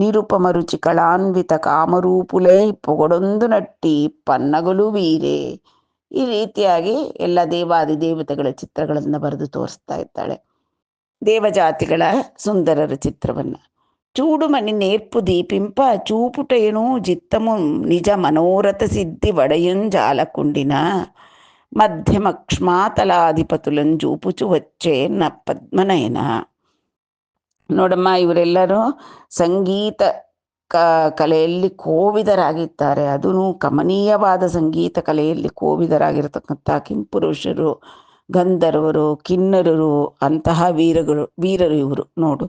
ನಿರುಪಮರುಚಿ ಕಳಾನ್ವಿತ ಕಾಮರೂಪುಲೇ ಪೊಗಡೊಂದು ನಟ್ಟಿ ಪನ್ನಗಲು ವೀರೆ. ಈ ರೀತಿಯಾಗಿ ಎಲ್ಲ ದೇವಾದಿದೇವತೆಗಳ ಚಿತ್ರಗಳನ್ನು ಬರೆದು ತೋರಿಸ್ತಾ ಇದ್ದಾಳೆ. ದೇವಜಾತಿಗಳ ಸುಂದರರ ಚಿತ್ರವನ್ನು. ಚೂಡುಮನಿ ನೇರ್ಪು ದೀಪಿಂಪ ಚೂಪುಟೇನು ಜಿತ್ತಮು ನಿಜ ಮನೋರಥ ಸಿದ್ಧಿ ವಡಯುಂಜಾಲಕುಂಡಿನ ಮಧ್ಯಮ ಕ್ಷಮಾತಲಾಧಿಪತುಲಂಜೂಪುಚು ವಚ್ಚೆ ನ ಪದ್ಮನಯನ. ನೋಡಮ್ಮ, ಇವರೆಲ್ಲರೂ ಸಂಗೀತ ಕಲೆಯಲ್ಲಿ ಕೋವಿದರಾಗಿದ್ದಾರೆ. ಅದೂ ಕಮನೀಯವಾದ ಸಂಗೀತ ಕಲೆಯಲ್ಲಿ ಕೋವಿದರಾಗಿರ್ತಕ್ಕಂಥ ಕಿಂಪುರುಷರು, ಗಂಧರ್ವರು, ಕಿನ್ನರರು, ಅಂತಹ ವೀರರು ಇವರು. ನೋಡು,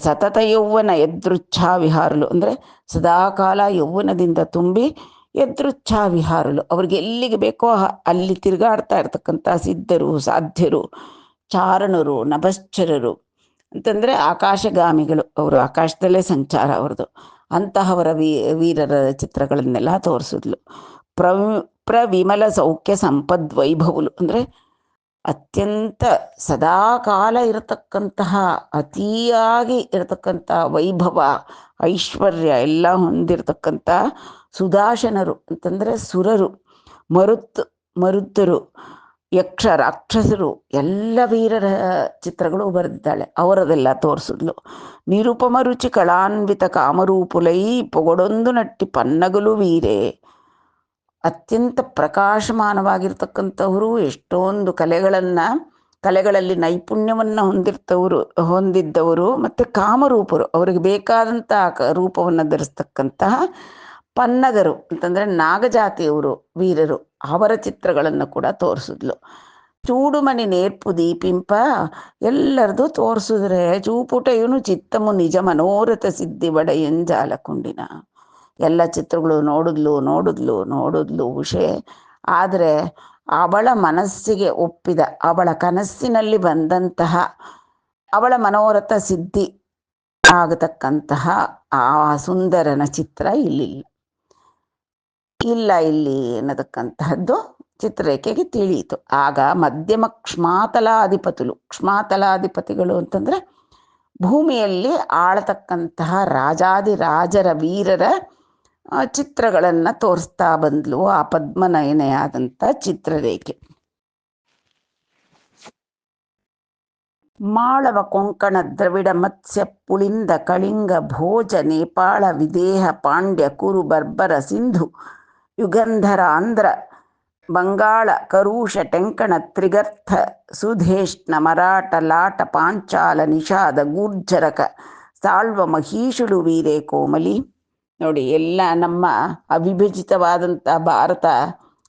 ಸತತ ಯೌವನ ಯದೃಚ್ಛಾ ವಿಹಾರಲು, ಅಂದರೆ ಸದಾಕಾಲ ಯೌವನದಿಂದ ತುಂಬಿ ಯದೃಚ್ಛಾ ವಿಹಾರಲು, ಅವ್ರಿಗೆ ಎಲ್ಲಿಗೆ ಬೇಕೋ ಅಲ್ಲಿ ತಿರುಗಾಡ್ತಾ ಇರ್ತಕ್ಕಂಥ ಸಿದ್ಧರು, ಸಾಧ್ಯರು, ಚಾರಣರು, ನಭಶ್ಚರರು ಅಂತಂದರೆ ಆಕಾಶಗಾಮಿಗಳು, ಅವರು ಆಕಾಶದಲ್ಲೇ ಸಂಚಾರ ಅವ್ರದ್ದು. ಅಂತಹವರ ವೀರರ ಚಿತ್ರಗಳನ್ನೆಲ್ಲ ತೋರಿಸಿದ್ಲು. ಪ್ರವಿಮಲ ಸೌಖ್ಯ ಸಂಪದ್ವೈಭವುಲು, ಅಂದರೆ ಅತ್ಯಂತ ಸದಾಕಾಲ ಇರತಕ್ಕಂತಹ ಅತಿಯಾಗಿ ಇರತಕ್ಕಂಥ ವೈಭವ, ಐಶ್ವರ್ಯ ಎಲ್ಲ ಹೊಂದಿರತಕ್ಕಂಥ ಸುಧಾಶನರು ಅಂತಂದರೆ ಸುರರು, ಮರುತ್ತರು, ಯಕ್ಷ ರಾಕ್ಷಸರು, ಎಲ್ಲ ವೀರರ ಚಿತ್ರಗಳು ಬರೆದಿದ್ದಾಳೆ. ಅವರದೆಲ್ಲ ತೋರಿಸಿದ್ಲು. ನಿರುಪಮ ರುಚಿ ಕಳಾನ್ವಿತ ಕಾಮರೂಪುಲೈ ಪೊಗಡೊಂದು ನಟ್ಟಿ ಪನ್ನಗಲು ವೀರೆ. ಅತ್ಯಂತ ಪ್ರಕಾಶಮಾನವಾಗಿರ್ತಕ್ಕಂಥವರು, ಎಷ್ಟೊಂದು ಕಲೆಗಳಲ್ಲಿ ನೈಪುಣ್ಯವನ್ನು ಹೊಂದಿದ್ದವರು ಮತ್ತು ಕಾಮರೂಪರು, ಅವರಿಗೆ ಬೇಕಾದಂಥ ರೂಪವನ್ನು ಧರಿಸ್ತಕ್ಕಂತಹ ಪನ್ನಗರು ಅಂತಂದರೆ ನಾಗಜಾತಿಯವರು, ವೀರರು, ಅವರ ಚಿತ್ರಗಳನ್ನು ಕೂಡ ತೋರಿಸಿದ್ಲು. ಚೂಡುಮನಿ ನೇರ್ಪು ದೀಪಿಂಪ ಎಲ್ಲರದು ತೋರಿಸಿದ್ರೆ ಚೂಪುಟ ಇವನು ಚಿತ್ತಮು ನಿಜ ಮನೋರಥ ಸಿದ್ಧಿ ವಡಯಂಜಾಲಕುಂಡಿನ. ಎಲ್ಲ ಚಿತ್ರಗಳು ನೋಡಿದ್ಲು ಉಷೆ. ಆದರೆ ಅವಳ ಮನಸ್ಸಿಗೆ ಒಪ್ಪಿದ, ಅವಳ ಕನಸಿನಲ್ಲಿ ಬಂದಂತಹ, ಅವಳ ಮನೋರಥ ಸಿದ್ಧಿ ಆಗತಕ್ಕಂತಹ ಆ ಸುಂದರನ ಚಿತ್ರ ಇಲ್ಲ ಇಲ್ಲಿ ಅನ್ನತಕ್ಕಂತಹದ್ದು ಚಿತ್ರರೇಖೆಗೆ ತಿಳಿಯಿತು. ಆಗ ಮಧ್ಯಮ ಕ್ಷಮಾತಲಾಧಿಪತಿಗಳು ಅಂತಂದರೆ ಭೂಮಿಯಲ್ಲಿ ಆಳತಕ್ಕಂತಹ ರಾಜರ ವೀರರ ಚಿತ್ರಗಳನ್ನು ತೋರಿಸ್ತಾ ಬಂದ್ಲು ಆ ಪದ್ಮನಯನೆಯಾದಂಥ ಚಿತ್ರರೇಖೆ. ಮಾಳವ ಕೊಂಕಣ ದ್ರವಿಡ ಮತ್ಸ್ಯ ಪುಳಿಂದ ಕಳಿಂಗ ಭೋಜ ನೇಪಾಳ ವಿದೇಹ ಪಾಂಡ್ಯ ಕುರು ಬರ್ಬರ ಸಿಂಧು ಯುಗಂಧರ ಆಂಧ್ರ ಬಂಗಾಳ ಕರುಷ ಟೆಂಕಣ ತ್ರಿಗರ್ಥ ಸುಧೇಷ್ಣ ಮರಾಠ ಲಾಟ ಪಾಂಚಾಲ ನಿಷಾದ ಗೂರ್ಜರಕ ಸಾಳ್ವ ಮಹೀಷುಳು ವೀರೆ ಕೋಮಲಿ. ನೋಡಿ, ಎಲ್ಲ ನಮ್ಮ ಅವಿಭಜಿತವಾದಂಥ ಭಾರತ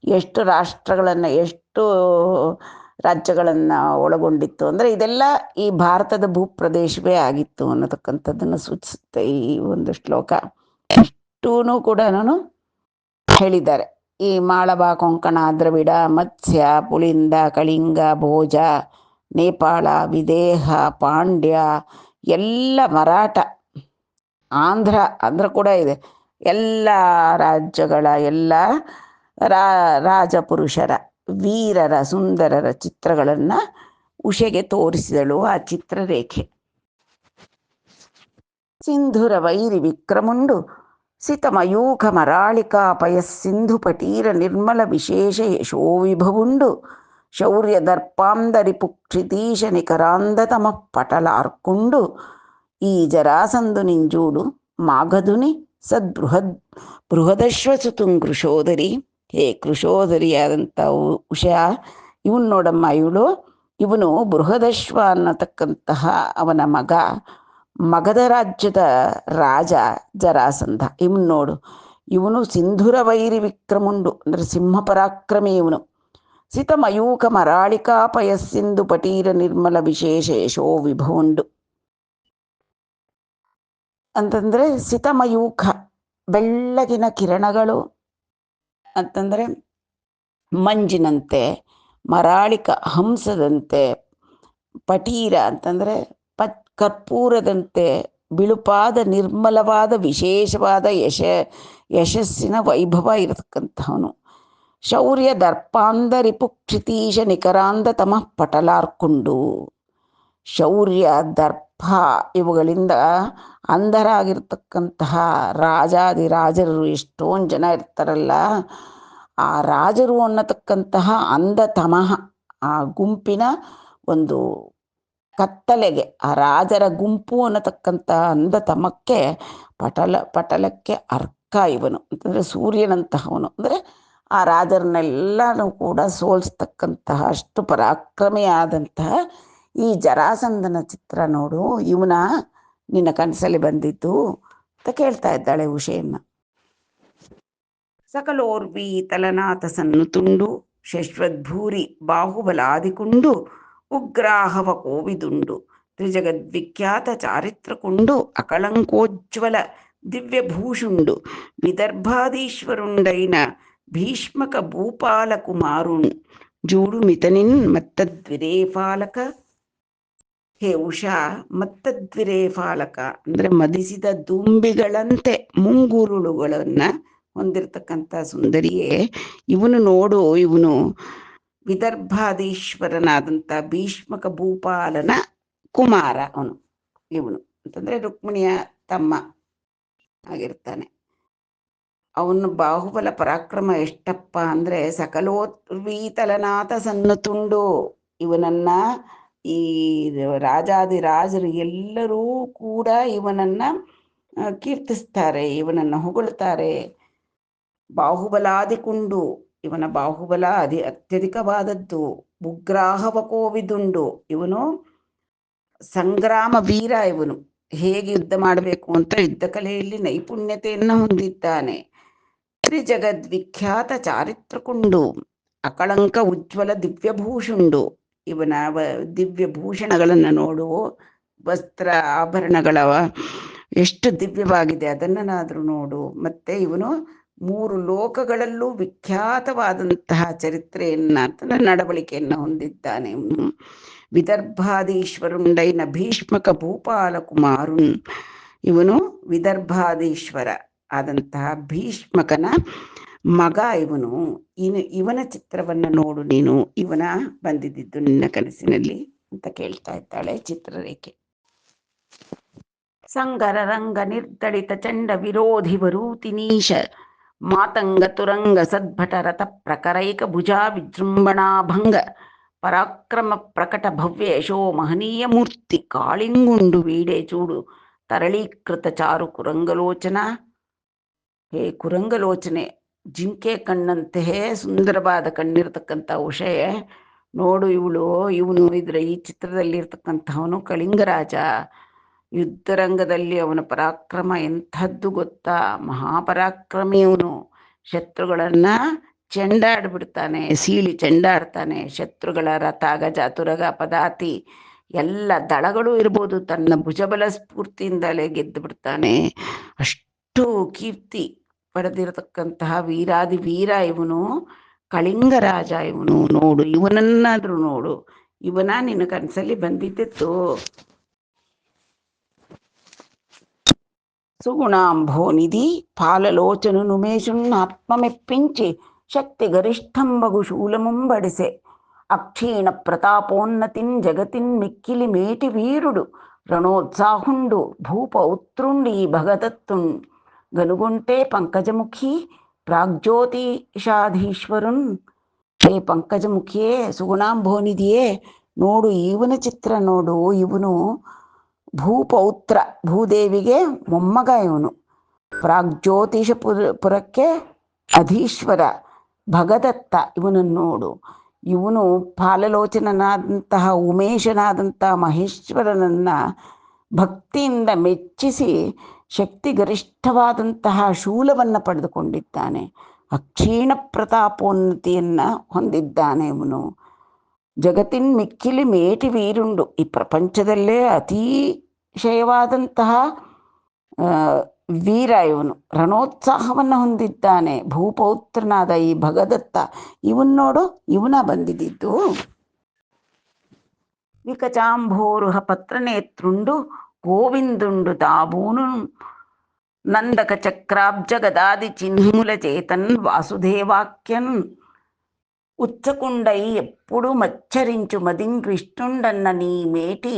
ಎಷ್ಟು ರಾಷ್ಟ್ರಗಳನ್ನು, ಎಷ್ಟು ರಾಜ್ಯಗಳನ್ನು ಒಳಗೊಂಡಿತ್ತು ಅಂದರೆ ಇದೆಲ್ಲ ಈ ಭಾರತದ ಭೂಪ್ರದೇಶವೇ ಆಗಿತ್ತು ಅನ್ನತಕ್ಕಂಥದ್ದನ್ನು ಸೂಚಿಸುತ್ತೆ ಈ ಒಂದು ಶ್ಲೋಕ. ಇಷ್ಟೂ ಕೂಡ ಹೇಳಿದ್ದಾರೆ. ಈ ಮಾಳವ ಕೊಂಕಣ ದ್ರವಿಡ ಮತ್ಸ್ಯ ಪುಳಿಂದ ಕಳಿಂಗ ಭೋಜ ನೇಪಾಳ ವಿದೇಹ ಪಾಂಡ್ಯ ಎಲ್ಲ ಮರಾಠ ಆಂಧ್ರ ಕೂಡ ಇದೆ. ಎಲ್ಲ ರಾಜ್ಯಗಳ ಎಲ್ಲ ರಾಜಪುರುಷರ ವೀರರ ಸುಂದರರ ಚಿತ್ರಗಳನ್ನು ಉಷೆಗೆ ತೋರಿಸಿದಳು ಆ ಚಿತ್ರರೇಖೆ. ಸಿಂಧುರ ವೈರಿ ವಿಕ್ರಮುಂಡು ಸಿತಮಯೂಖ ಮರಾಳಿಕಾ ಪಯಸ್ಸಿಂಧು ಪಟೀರ ನಿರ್ಮಲ ವಿಶೇಷ ಯಶೋ ವಿಭವುಂಡು ಶೌರ್ಯ ದರ್ಪಾಂದರಿ ಪುಕ್ಷಿತೀಶ ನಿಕರಾಂಧತಮ ಪಟಲಾರ್ಕುಂಡು ಈ ಜರಾಸಂದು ನಿಂಜೂಡು ಮಾಗಧುನಿ ಬೃಹದಶ್ವಸುತುಂ ಕೃಶೋದರಿ. ಹೇ ಕೃಶೋದರಿಯಾದಂಥ ಉಷಾ, ಇವನು ನೋಡಮ್ಮ, ಇವನು ಬೃಹದಶ್ವ ಅನ್ನತಕ್ಕಂತಹ ಅವನ ಮಗಧ ರಾಜ್ಯದ ರಾಜ ಜರಾಸಂಧ. ಇವನು ನೋಡು, ಇವನು ಸಿಂಧುರ ವೈರಿ ವಿಕ್ರಮುಂಡು ಅಂದರೆ ಸಿಂಹ ಪರಾಕ್ರಮಿ ಇವನು. ಸಿತಮಯೂಖ ಮರಾಳಿಕಾ ಪಯಸ್ಸಿಂಧು ಪಟೀರ ನಿರ್ಮಲ ವಿಶೇಷ ಯಶೋ ವಿಭವುಂಡು ಅಂತಂದರೆ ಸಿತಮಯೂಖ ಬೆಳ್ಳಗಿನ ಕಿರಣಗಳು ಅಂತಂದರೆ ಮಂಜಿನಂತೆ, ಮರಾಳಿಕ ಹಂಸದಂತೆ, ಪಟೀರ ಅಂತಂದರೆ ಕರ್ಪೂರದಂತೆ ಬಿಳುಪಾದ ನಿರ್ಮಲವಾದ ವಿಶೇಷವಾದ ಯಶಸ್ಸಿನ ವೈಭವ ಇರತಕ್ಕಂಥವನು. ಶೌರ್ಯ ದರ್ಪಾಂಧ ರಿಪು ಕ್ಷಿತೀಶ ನಿಕರಾಂಧ ತಮ ಪಟಲಾರ್ಕುಂಡು. ಶೌರ್ಯ ದರ್ಪ ಇವುಗಳಿಂದ ಅಂಧರಾಗಿರ್ತಕ್ಕಂತಹ ರಾಜಾದಿರಾಜರು ಎಷ್ಟೊಂದು ಜನ ಇರ್ತಾರಲ್ಲ, ಆ ರಾಜರು ಅನ್ನತಕ್ಕಂತಹ ಅಂಧತಮಃ ಆ ಗುಂಪಿನ ಒಂದು ಕತ್ತಲೆಗೆ, ಆ ರಾಜರ ಗುಂಪು ಅನ್ನತಕ್ಕಂತಹ ಅಂಧತಮಕ್ಕೆ ಪಟಲಕ್ಕೆ ಅರ್ಕ ಇವನು ಅಂತಂದರೆ ಸೂರ್ಯನಂತಹವನು. ಅಂದರೆ ಆ ರಾಜರನ್ನೆಲ್ಲನೂ ಕೂಡ ಸೋಲಿಸ್ತಕ್ಕಂತಹ ಅಷ್ಟು ಪರಾಕ್ರಮಿಯಾದಂತಹ ಈ ಜರಾಸಂಧನ ಚಿತ್ರ ನೋಡು, ಇವನ ನಿನ್ನ ಕನಸಲ್ಲಿ ಬಂದಿದ್ದು ಅಂತ ಕೇಳ್ತಾ ಇದ್ದಾಳೆ ಉಷೆಯನ್ನ. ಸಕಲೋರ್ವಿ ತಲನಾಥ ಸನ್ನುತುಂಡು ಶಶ್ವದ್ಭೂರಿ ಬಾಹುಬಲಾದಿಕುಂಡು ಉಗ್ರಾಹವ ಕೋವಿದುಂಡು ತ್ರಿಜಗದ್ವಿಖ್ಯಾತ ಚಾರಿತ್ರಕುಂಡು ಅಕಳಂಕೋಜ್ವಲ ದಿವ್ಯಭೂಷುಂಡು ವಿದರ್ಭಾದೀಶ್ವರುಂಡೈನ ಭೀಷ್ಮಕ ಭೂಪಾಲ ಕುಮಾರುಣ್ ಜೂಡು ಮಿತನಿನ್ ಮತ್ತದ್ವಿರೇಫಾಲಕ. ಹೇ ಉಷಾ, ಮತ್ತದ್ವಿರೇಫಾಲಕ ಅಂದರೆ ಮದಿಸಿದ ದುಂಬಿಗಳಂತೆ ಮುಂಗುರುಳುಗಳನ್ನು ಹೊಂದಿರತಕ್ಕಂಥ ಸುಂದರಿಯೇ, ಇವನು ನೋಡು, ಇವನು ವಿದರ್ಭಾದೀಶ್ವರನಾದಂಥ ಭೀಷ್ಮಕ ಭೂಪಾಲನ ಕುಮಾರ. ಇವನು ಅಂತಂದರೆ ರುಕ್ಮಿಣಿಯ ತಮ್ಮ ಆಗಿರ್ತಾನೆ. ಅವನು ಬಾಹುಬಲ ಪರಾಕ್ರಮ ಎಷ್ಟಪ್ಪ ಅಂದರೆ ಸಕಲೋರ್ವೀತಲನಾಥ ಸನ್ನತುಂಡು. ಇವನನ್ನ ಈ ರಾಜಾದಿರಾಜರು ಎಲ್ಲರೂ ಕೂಡ ಇವನನ್ನ ಕೀರ್ತಿಸ್ತಾರೆ, ಇವನನ್ನು ಹೊಗಳ್ತಾರೆ. ಬಾಹುಬಲಾದಿಕುಂಡು, ಇವನ ಬಾಹುಬಲ ಅತ್ಯಧಿಕವಾದದ್ದು. ಉಗ್ರಾಹವ ಕೋವಿದುಂಡು, ಇವನು ಸಂಗ್ರಾಮ ವೀರ. ಇವನು ಹೇಗೆ ಯುದ್ಧ ಮಾಡಬೇಕು ಅಂತ ಯುದ್ಧ ಕಲೆಯಲ್ಲಿ ನೈಪುಣ್ಯತೆಯನ್ನು ಹೊಂದಿದ್ದಾನೆ. ತ್ರಿಜಗದ್ವಿಖ್ಯಾತ ಚಾರಿತ್ರಕುಂಡು ಅಕಳಂಕ ಉಜ್ವಲ ದಿವ್ಯಭೂಷುಂಡು. ಇವನ ದಿವ್ಯಭೂಷಣಗಳನ್ನು ನೋಡು, ವಸ್ತ್ರ ಆಭರಣಗಳ ಎಷ್ಟು ದಿವ್ಯವಾಗಿದೆ ಅದನ್ನಾದರೂ ನೋಡು. ಮತ್ತೆ ಇವನು 3 ಲೋಕಗಳಲ್ಲೂ ವಿಖ್ಯಾತವಾದಂತಹ ಚರಿತ್ರೆಯನ್ನು ನಡವಳಿಕೆಯನ್ನು ಹೊಂದಿದ್ದಾನೆ. ವಿದರ್ಭಾದೀಶ್ವರುಂಡೈನ ಭೀಷ್ಮಕ ಭೂಪಾಲ ಕುಮಾರುನ್. ಇವನು ವಿದರ್ಭಾದೀಶ್ವರ ಆದಂತಹ ಭೀಷ್ಮಕನ ಮಗ ಇವನು. ಇವನ ಚಿತ್ರವನ್ನು ನೋಡು ನೀನು, ಇವನ ಬಂದಿದ್ದು ನಿನ್ನ ಕನಸಿನಲ್ಲಿ ಅಂತ ಕೇಳ್ತಾ ಇದ್ದಾಳೆ ಚಿತ್ರರೇಖೆ. ಸಂಗರ ರಂಗ ನಿರ್ದಳಿತ ಚಂಡ ವಿರೋಧಿ ವರೂತಿನೀಶ ಮಾತಂಗ ತುರಂಗ ಸದ್ಭಟ ರಥ ಪ್ರಕರೈಕ ಭುಜಾ ವಿಜೃಂಭಣಾಭಂಗ ಪರಾಕ್ರಮ ಪ್ರಕಟ ಭವ್ಯ ಯಶೋ ಮಹನೀಯ ಮೂರ್ತಿ ಕಾಳಿಂಗುಂಡು ವೀಡೆ ಚೂಡು ತರಳೀಕೃತ ಚಾರು ಕುರಂಗಲೋಚನ. ಹೇ ಕುರಂಗಲೋಚನೆ, ಜಿಂಕೆ ಕಣ್ಣಂತೆಯೇ ಸುಂದರವಾದ ಕಣ್ಣಿರತಕ್ಕಂಥ ಉಷಯ ನೋಡು. ಇವನು ಈ ಚಿತ್ರದಲ್ಲಿರ್ತಕ್ಕಂಥವನು ಕಳಿಂಗರಾಜ. ಯುದ್ಧರಂಗದಲ್ಲಿ ಅವನ ಪರಾಕ್ರಮ ಎಂಥದ್ದು ಗೊತ್ತಾ? ಮಹಾಪರಾಕ್ರಮಿ ಇವನು. ಶತ್ರುಗಳನ್ನ ಚೆಂಡಾಡ್ಬಿಡ್ತಾನೆ, ಸೀಳಿ ಚೆಂಡಾಡ್ತಾನೆ. ಶತ್ರುಗಳ ರಥ, ಗಜ, ತುರಗ, ಪದಾತಿ ಎಲ್ಲ ದಳಗಳು ಇರ್ಬೋದು, ತನ್ನ ಭುಜಬಲ ಸ್ಫೂರ್ತಿಯಿಂದಲೇ ಗೆದ್ದು ಬಿಡ್ತಾನೆ. ಅಷ್ಟು ಕೀರ್ತಿ ಪಡೆದಿರತಕ್ಕಂತಹ ವೀರಾದಿ ವೀರ ಇವನು, ಕಳಿಂಗರಾಜ ಇವನು. ನೋಡು, ಇವನನ್ನಾದ್ರೂ ನೋಡು. ಇವನ ನಿನ್ನ ಕನಸಲ್ಲಿ ಬಂದಿದ್ದಿತ್ತು. సుగుణాంభోనిధి పాలలోచనునుమేషున్నాత్మమెప్పించి శక్తి గరిష్టంబగు శూలముంబడిసె అక్షీణ ప్రతాపోన్నతిన్ జగతిన్ మిక్కిలి మేటి వీరుడు రణోత్సాహుండు భూపౌత్రుండి భగదత్తున్ గనుగుంటే పంకజముఖి ಪ್ರಾಗ್ಜ್ಯೋತಿಷಾಧೀಶ್ವರುನ್. ಹೇ ಪಂಕಜಮುಖಿಯೇ, ಸುಗುಣಾಂಭೋನಿಧಿಯೇ, ನೋಡು ಇವನ ಚಿತ್ರ ನೋಡು. ಇವನು ಭೂಪೌತ್ರ, ಭೂದೇವಿಗೆ ಮೊಮ್ಮಗ ಇವನು. ಪ್ರಾಗ್ಜ್ಯೋತಿಷಪುರಕ್ಕೆ ಅಧೀಶ್ವರ ಭಗದತ್ತ, ಇವನನ್ನು ನೋಡು. ಇವನು ಪಾಲಲೋಚನನಾದಂತಹ ಉಮೇಶನಾದಂತಹ ಮಹೇಶ್ವರನನ್ನ ಭಕ್ತಿಯಿಂದ ಮೆಚ್ಚಿಸಿ ಶಕ್ತಿ ಗರಿಷ್ಠವಾದಂತಹ ಶೂಲವನ್ನು ಪಡೆದುಕೊಂಡಿದ್ದಾನೆ. ಅಕ್ಷೀಣ ಪ್ರತಾಪೋನ್ನತಿಯನ್ನು ಹೊಂದಿದ್ದಾನೆ ಇವನು. ಜಗತ್ತಿನ ಮಿಕ್ಕಿಲಿ ಮೇಟಿ ವೀರುಂಡು, ಈ ಪ್ರಪಂಚದಲ್ಲೇ ಅತಿಶಯವಾದಂತಹ ವೀರ ಇವನು. ರಣೋತ್ಸಾಹವನ್ನು ಹೊಂದಿದ್ದಾನೆ. ಭೂಪೌತ್ರನಾದ ಈ ಭಗದತ್ತ ಇವನ್ ನೋಡು, ಇವನ ಬಂದಿದ್ದು. ವಿಕಚಾಂಭೋರುಹ ಪತ್ರನೇತ್ರುಂಡು ಗೋವಿಂದುಂಡು ತಾಬೂನು ನಂದಕ ಚಕ್ರಾಬ್ಜ ಗದಾದಿ ಚಿನ್ಮೂಲ చేతన్ వాసుదేవాఖ్యన్ ఉచ్చకుండై ఎప్పుడు మచ్చరించు మదింకృష్ణుండన్న నీ మేటి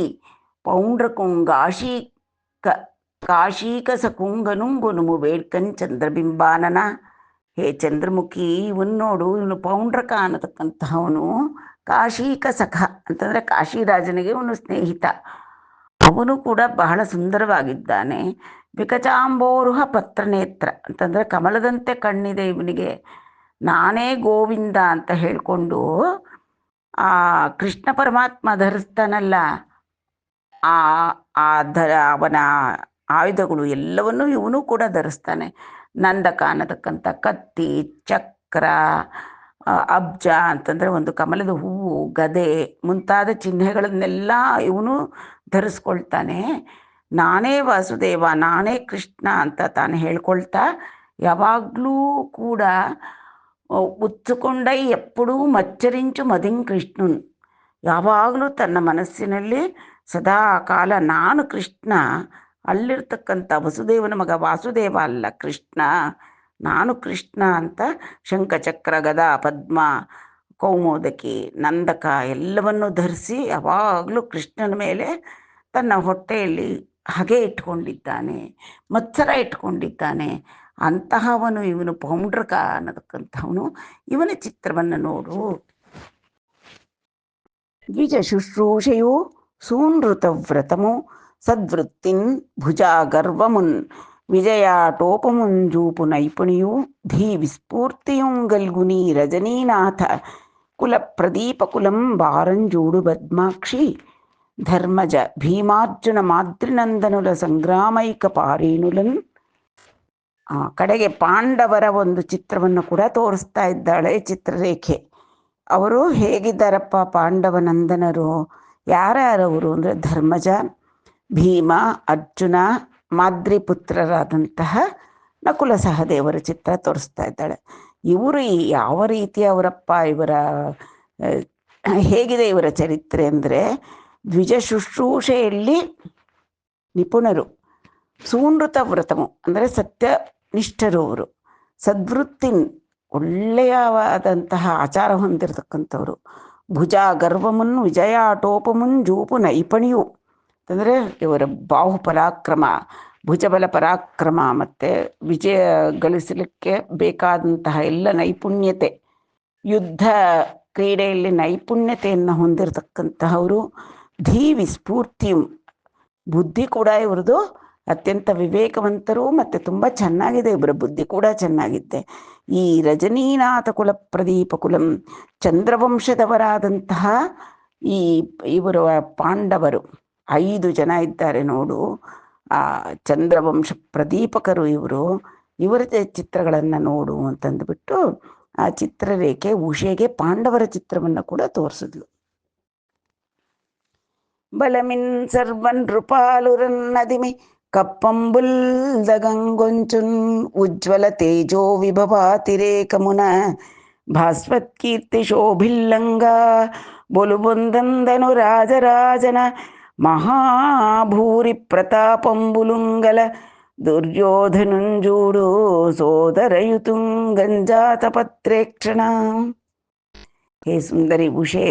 ಕಾಶೀಕಸಕುಂಗನುಂಗುನುಮು ಬೇಡ್ಕನ್ ಚಂದ್ರಬಿಂಬಾನನ. ಹೇ ಚಂದ್ರಮುಖಿ, ಇವನು ನೋಡು. ಇವನು ಪೌಂಡ್ರಕ ಅನ್ನತಕ್ಕಂತಹವನು ಕಾಶೀಕಸಖ ಅಂತಂದರೆ ಕಾಶಿರಾಜನಿಗೆ ಇವನು ಸ್ನೇಹಿತ. ಅವನು ಕೂಡ ಬಹಳ ಸುಂದರವಾಗಿದ್ದಾನೆ. ವಿಕಚಾಂಬೋರುಹ ಪತ್ರನೇತ್ರ ಅಂತಂದರೆ ಕಮಲದಂತೆ ಕಣ್ಣಿದೆ ಇವನಿಗೆ. ನಾನೇ ಗೋವಿಂದ ಅಂತ ಹೇಳಿಕೊಂಡು ಆ ಕೃಷ್ಣ ಪರಮಾತ್ಮ ಧರಿಸ್ತಾನಲ್ಲ, ಅವನ ಆಯುಧಗಳು ಎಲ್ಲವನ್ನೂ ಇವನು ಕೂಡ ಧರಿಸ್ತಾನೆ. ನಂದಕ ಅನ್ನತಕ್ಕಂಥ ಕತ್ತಿ, ಚಕ್ರ, ಅಬ್ಜ ಅಂತಂದರೆ ಒಂದು ಕಮಲದ ಹೂವು, ಗದೆ ಮುಂತಾದ ಚಿಹ್ನೆಗಳನ್ನೆಲ್ಲ ಇವನು ಧರಿಸ್ಕೊಳ್ತಾನೆ. ನಾನೇ ವಾಸುದೇವ, ನಾನೇ ಕೃಷ್ಣ ಅಂತ ತಾನು ಹೇಳ್ಕೊಳ್ತಾ ಯಾವಾಗಲೂ ಕೂಡ ಉಚ್ಚುಕೊಂಡೈ ಎప్పుಡೂ ಮಚ್ಚರಿಂಚು ಮದಿಂ ಕೃಷ್ಣನ್, ಯಾವಾಗಲೂ ತನ್ನ ಮನಸ್ಸಿನಲ್ಲಿ ಸದಾ ಕಾಲ ನಾನು ಕೃಷ್ಣ, ಅಲ್ಲಿರ್ತಕ್ಕಂಥ ವಸುದೇವನ ಮಗ ವಾಸುದೇವ ಅಲ್ಲ ಕೃಷ್ಣ, ನಾನು ಕೃಷ್ಣ ಅಂತ ಶಂಖಚಕ್ರ, ಗದ, ಪದ್ಮ, ಕೌಮೋದಕಿ, ನಂದಕ ಎಲ್ಲವನ್ನೂ ಧರಿಸಿ ಯಾವಾಗಲೂ ಕೃಷ್ಣನ ಮೇಲೆ ತನ್ನ ಹೊಟ್ಟೆಯಲ್ಲಿ ಹಗೆ ಇಟ್ಕೊಂಡಿದ್ದಾನೆ, ಮತ್ಸರ ಇಟ್ಕೊಂಡಿದ್ದಾನೆ. ಅಂತಹವನು ಇವನು ಪೌಂಡ್ರಕ ಅನ್ನತಕ್ಕಂಥವನು. ಇವನ ಚಿತ್ರವನ್ನು ನೋಡು. ದ್ವಿಜ ಶುಶ್ರೂಷೆಯು ಸೂನೃತ ವ್ರತಮು ಸದ್ವೃತ್ತಿನ್ ಭುಜಾಗರ್ವಮುನ್ ವಿಜಯಾಟೋಪಮುಂಜೂಪು ನೈಪುಣಿಯು ಧೀ ವಿಸ್ಫೂರ್ತಿಯುಂಗಲ್ಗುನಿ ರಜನೀನಾಥ ಕುಲ ಪ್ರದೀಪ ಕುಲಂ ಬಾರಂಜೂಡು ಪದ್ಮಾಕ್ಷಿ ಧರ್ಮಜ ಭೀಮಾರ್ಜುನ ಮಾದ್ರಿನಂದನುಲ ಸಂಗ್ರಾಮೈಕ ಪಾರೇಣುಲನ್. ಕಡೆಗೆ ಪಾಂಡವರ ಒಂದು ಚಿತ್ರವನ್ನು ಕೂಡ ತೋರಿಸ್ತಾ ಇದ್ದಾಳೆ ಚಿತ್ರರೇಖೆ. ಅವರು ಹೇಗಿದ್ದಾರಪ್ಪ ಪಾಂಡವನಂದನರು? ಯಾರ್ಯಾರವರು ಅಂದರೆ ಧರ್ಮಜ, ಭೀಮ, ಅರ್ಜುನ, ಮಾದ್ರಿ ಪುತ್ರರಾದಂತಹ ನಕುಲ ಸಹದೇವರ ಚಿತ್ರ ತೋರಿಸ್ತಾ ಇದ್ದಾಳೆ. ಇವರು ಯಾವ ರೀತಿಯವರಪ್ಪ, ಹೇಗಿದೆ ಇವರ ಚರಿತ್ರೆ ಅಂದರೆ ದ್ವಿಜ ಶುಶ್ರೂಷೆಯಲ್ಲಿ ನಿಪುಣರು, ಸೂನೃತ ವ್ರತಮು ಅಂದರೆ ಸತ್ಯನಿಷ್ಠರು ಅವರು, ಸದ್ವೃತ್ತಿನ್ ಒಳ್ಳೆಯವಾದಂತಹ ಆಚಾರ ಹೊಂದಿರತಕ್ಕಂಥವ್ರು, ಭುಜ ಗರ್ವಮುನ್ ವಿಜಯಾಟೋಪಮುನ್ ಜೂಪು ನೈಪಣಿಯು ಅಂತಂದರೆ ಇವರ ಬಾಹು ಪರಾಕ್ರಮ, ಭುಜಬಲ ಪರಾಕ್ರಮ ಮತ್ತು ವಿಜಯ ಗಳಿಸಲಿಕ್ಕೆ ಬೇಕಾದಂತಹ ಎಲ್ಲ ನೈಪುಣ್ಯತೆ, ಯುದ್ಧ ಕ್ರೀಡೆಯಲ್ಲಿ ನೈಪುಣ್ಯತೆಯನ್ನು ಹೊಂದಿರತಕ್ಕಂತಹವರು. ಧೀವಿ ಸ್ಫೂರ್ತಿಯು, ಬುದ್ಧಿ ಕೂಡ ಇವ್ರದ್ದು ಅತ್ಯಂತ ವಿವೇಕವಂತರು ಮತ್ತು ತುಂಬ ಚೆನ್ನಾಗಿದೆ. ಇವರ ಬುದ್ಧಿ ಕೂಡ ಚೆನ್ನಾಗಿದೆ. ಈ ರಜನೀನಾಥ ಕುಲ ಪ್ರದೀಪ ಕುಲಂ, ಚಂದ್ರವಂಶದವರಾದಂತಹ ಇವರು ಪಾಂಡವರು 5 ಜನ ಇದ್ದಾರೆ ನೋಡು. ಆ ಚಂದ್ರವಂಶ ಪ್ರದೀಪಕರು ಇವರ ಚಿತ್ರಗಳನ್ನು ನೋಡು ಅಂತಂದುಬಿಟ್ಟು ಆ ಚಿತ್ರರೇಖೆ ಉಷೆಗೆ ಪಾಂಡವರ ಚಿತ್ರವನ್ನು ಕೂಡ ತೋರಿಸಿದ್ಲು. ಬಲಮಿನ್ ಸರ್ವನ್ ನೃಪಾಲುರನ್ನದಿಮಿ ಕಪ್ಪಂಬುಲ್ ದಗಂಗೊಂಚುನ್ ಉಜ್ವಲ ತೇಜೋ ವಿಭವಾತಿರೇಕಮುನ ಭಾಸ್ವತ್ಕೀರ್ತಿ ಶೋಭಿಲ್ಲಂಗ ಬೊಲುಬೊಂದಂದನು ರಾಜರಾಜನ ಮಹಾಭೂರಿ ಪ್ರತಾಪಂಬುಲುಂಗಲ ದುರ್ಯೋಧನುಂಜೂಡು ಸೋದರಯುತುಂಗಂಜಾತ ಪತ್ರೇಕ್ಷಣ. ಹೇ ಸುಂದರಿ ಉಷೆ,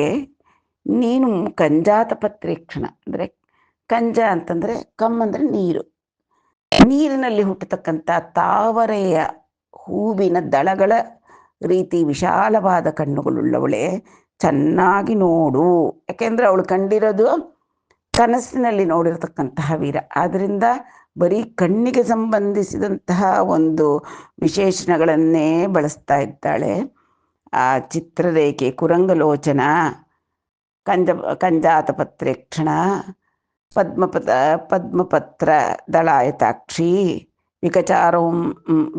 ನೀನು ಕಂಜಾತ ಪತ್ರೇಕ್ಷಣ ಅಂದರೆ, ಕಂಜ ಅಂತಂದರೆ ಕಮ್ ಅಂದರೆ ನೀರು, ನೀರಿನಲ್ಲಿ ಹುಟ್ಟತಕ್ಕಂಥ ತಾವರೆಯ ಹೂವಿನ ದಳಗಳ ರೀತಿ ವಿಶಾಲವಾದ ಕಣ್ಣುಗಳುಳ್ಳವಳೆ, ಚೆನ್ನಾಗಿ ನೋಡು. ಯಾಕೆಂದರೆ ಅವಳು ಕಂಡಿರೋದು ಕನಸಿನಲ್ಲಿ ನೋಡಿರತಕ್ಕಂತಹ ವೀರ. ಆದ್ದರಿಂದ ಬರೀ ಕಣ್ಣಿಗೆ ಸಂಬಂಧಿಸಿದಂತಹ ಒಂದು ವಿಶೇಷಣಗಳನ್ನೇ ಬಳಸ್ತಾ ಇದ್ದಾಳೆ. ಆ ಚಿತ್ರರೇಖೆ ಕುರಂಗಲೋಚನ, ಕಂಜಾತ ಪತ್ರೇಕ್ಷಣ, ಪದ್ಮಪತ್ರ ದಳಾಯತಾಕ್ಷಿ,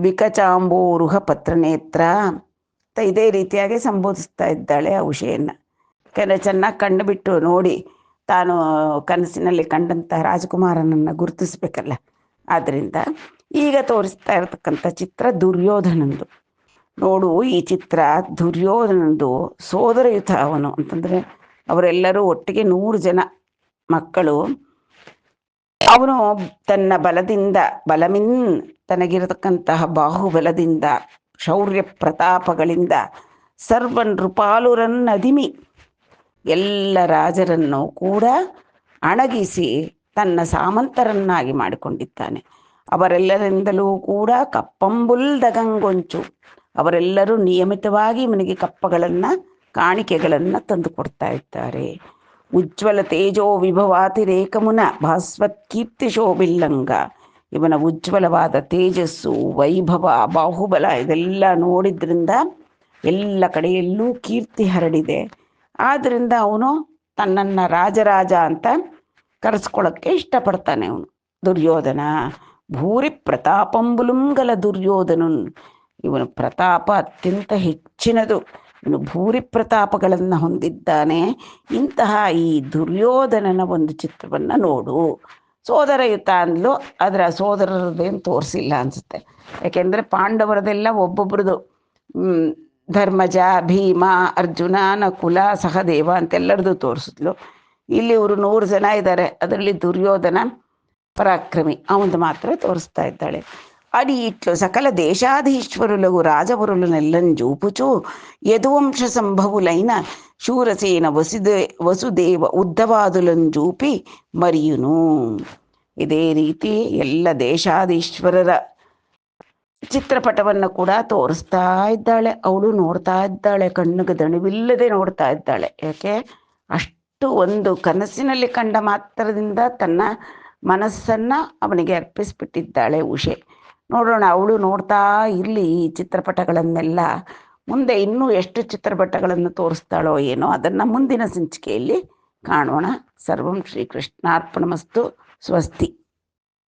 ವಿಕಚಾಂಬೋರುಹ ಪತ್ರನೇತ್ರ ಅಂತ ಇದೇ ರೀತಿಯಾಗಿ ಸಂಬೋಧಿಸ್ತಾ ಇದ್ದಾಳೆ ಆ ಉಷೆಯನ್ನು. ಯಾಕಂದರೆ ಚೆನ್ನಾಗಿ ಕಂಡುಬಿಟ್ಟು ನೋಡಿ ತಾನು ಕನಸಿನಲ್ಲಿ ಕಂಡಂತಹ ರಾಜಕುಮಾರನನ್ನು ಗುರುತಿಸ್ಬೇಕಲ್ಲ. ಆದ್ದರಿಂದ ಈಗ ತೋರಿಸ್ತಾ ಇರತಕ್ಕಂಥ ಚಿತ್ರ ದುರ್ಯೋಧನಂದು. ನೋಡು, ಈ ಚಿತ್ರ ದುರ್ಯೋಧನಂದು ಸೋದರಯುತ ಅವನು ಅಂತಂದರೆ ಅವರೆಲ್ಲರೂ ಒಟ್ಟಿಗೆ 100 ಜನ ಮಕ್ಕಳು. ಅವನು ತನ್ನ ಬಲದಿಂದ, ಬಲಮಿನ್ ತನಗಿರತಕ್ಕಂತಹ ಬಾಹುಬಲದಿಂದ, ಶೌರ್ಯ ಪ್ರತಾಪಗಳಿಂದ ಸರ್ವ ನೃಪಾಲುರನ್ನದಿಮಿ ಎಲ್ಲ ರಾಜರನ್ನು ಕೂಡ ಅಣಗಿಸಿ ತನ್ನ ಸಾಮಂತರನ್ನಾಗಿ ಮಾಡಿಕೊಂಡಿದ್ದಾನೆ. ಅವರೆಲ್ಲರಿಂದಲೂ ಕೂಡ ಕಪ್ಪಂಬುಲ್ ದಗಂಗೊಂಚು, ಅವರೆಲ್ಲರೂ ನಿಯಮಿತವಾಗಿ ಇವನಿಗೆ ಕಪ್ಪಗಳನ್ನು, ಕಾಣಿಕೆಗಳನ್ನು ತಂದು ಕೊಡ್ತಾ ಇದ್ದಾರೆ. ಉಜ್ವಲ ತೇಜೋ ವಿಭವಾತಿರೇಕಮುನ ಭಾಸ್ವತ್ ಕೀರ್ತಿ ಶೋಭಿಲ್ಲಂಗ, ಇವನ ಉಜ್ವಲವಾದ ತೇಜಸ್ಸು, ವೈಭವ, ಬಾಹುಬಲ ಇದೆಲ್ಲ ನೋಡಿದ್ರಿಂದ ಎಲ್ಲ ಕಡೆಯಲ್ಲೂ ಕೀರ್ತಿ ಹರಡಿದೆ. ಆದ್ದರಿಂದ ಅವನು ತನ್ನನ್ನು ರಾಜರಾಜ ಅಂತ ಕರೆಸ್ಕೊಳ್ಳೋಕ್ಕೆ ಇಷ್ಟಪಡ್ತಾನೆ. ಅವನು ದುರ್ಯೋಧನ ಭೂರಿ ಪ್ರತಾಪಂಬುಲುಂಗಲ ದುರ್ಯೋಧನು, ಇವನು ಪ್ರತಾಪ ಅತ್ಯಂತ ಹೆಚ್ಚಿನದು, ಇವನು ಭೂರಿ ಪ್ರತಾಪಗಳನ್ನು ಹೊಂದಿದ್ದಾನೆ. ಇಂತಹ ಈ ದುರ್ಯೋಧನನ ಒಂದು ಚಿತ್ರವನ್ನು ನೋಡು. ಸೋದರಯುತ ಅಂದ್ಲು, ಅದರ ಸೋದರರದೇನು ತೋರಿಸಿಲ್ಲ ಅನಿಸುತ್ತೆ. ಯಾಕೆಂದರೆ ಪಾಂಡವರದೆಲ್ಲ ಒಬ್ಬೊಬ್ರದ್ದು, ಧರ್ಮಜ, ಭೀಮ, ಅರ್ಜುನ, ನಕುಲ, ಸಹದೇವ ಅಂತೆಲ್ಲರದು ತೋರಿಸಿದ್ಲು. ಇಲ್ಲಿ ಇವರು 100 ಜನ ಇದ್ದಾರೆ, ಅದರಲ್ಲಿ ದುರ್ಯೋಧನ ಪರಾಕ್ರಮಿ, ಅವನು ಮಾತ್ರ ತೋರಿಸ್ತಾ ಇದ್ದಾಳೆ. ಅಡಿ ಇಟ್ಲು సకల దేశాధీశ్వరులకు రాజవరులనెల్లం చూపుచు యదువంశ సంభవులైన శూరసేన వసుదేవ ಉದ್ದವಾದುలను చూಪಿ ಮರಿಯುನು. ಇದೇ ರೀತಿ ಎಲ್ಲ ದೇಶಾಧೀಶ್ವರರ ಚಿತ್ರಪಟವನ್ನು ಕೂಡ ತೋರಿಸ್ತಾ ಇದ್ದಾಳೆ. ಅವಳು ನೋಡ್ತಾ ಇದ್ದಾಳೆ, ಕಣ್ಣಿಗೆ ದಣಿವಿಲ್ಲದೆ ನೋಡ್ತಾ ಇದ್ದಾಳೆ. ಯಾಕೆ, ಅಷ್ಟು ಒಂದು ಕನಸಿನಲ್ಲಿ ಕಂಡ ಮಾತ್ರದಿಂದ ತನ್ನ ಮನಸ್ಸನ್ನು ಅವನಿಗೆ ಅರ್ಪಿಸ್ಬಿಟ್ಟಿದ್ದಾಳೆ ಉಷೆ. ನೋಡೋಣ, ಅವಳು ನೋಡ್ತಾ ಇರಲಿ ಈ ಚಿತ್ರಪಟಗಳನ್ನೆಲ್ಲ. ಮುಂದೆ ಇನ್ನೂ ಎಷ್ಟು ಚಿತ್ರಪಟಗಳನ್ನು ತೋರಿಸ್ತಾಳೋ ಏನೋ, ಅದನ್ನು ಮುಂದಿನ ಸಂಚಿಕೆಯಲ್ಲಿ ಕಾಣೋಣ. ಸರ್ವಂ ಶ್ರೀಕೃಷ್ಣಾರ್ಪಣಮಸ್ತು. ಸ್ವಸ್ತಿ.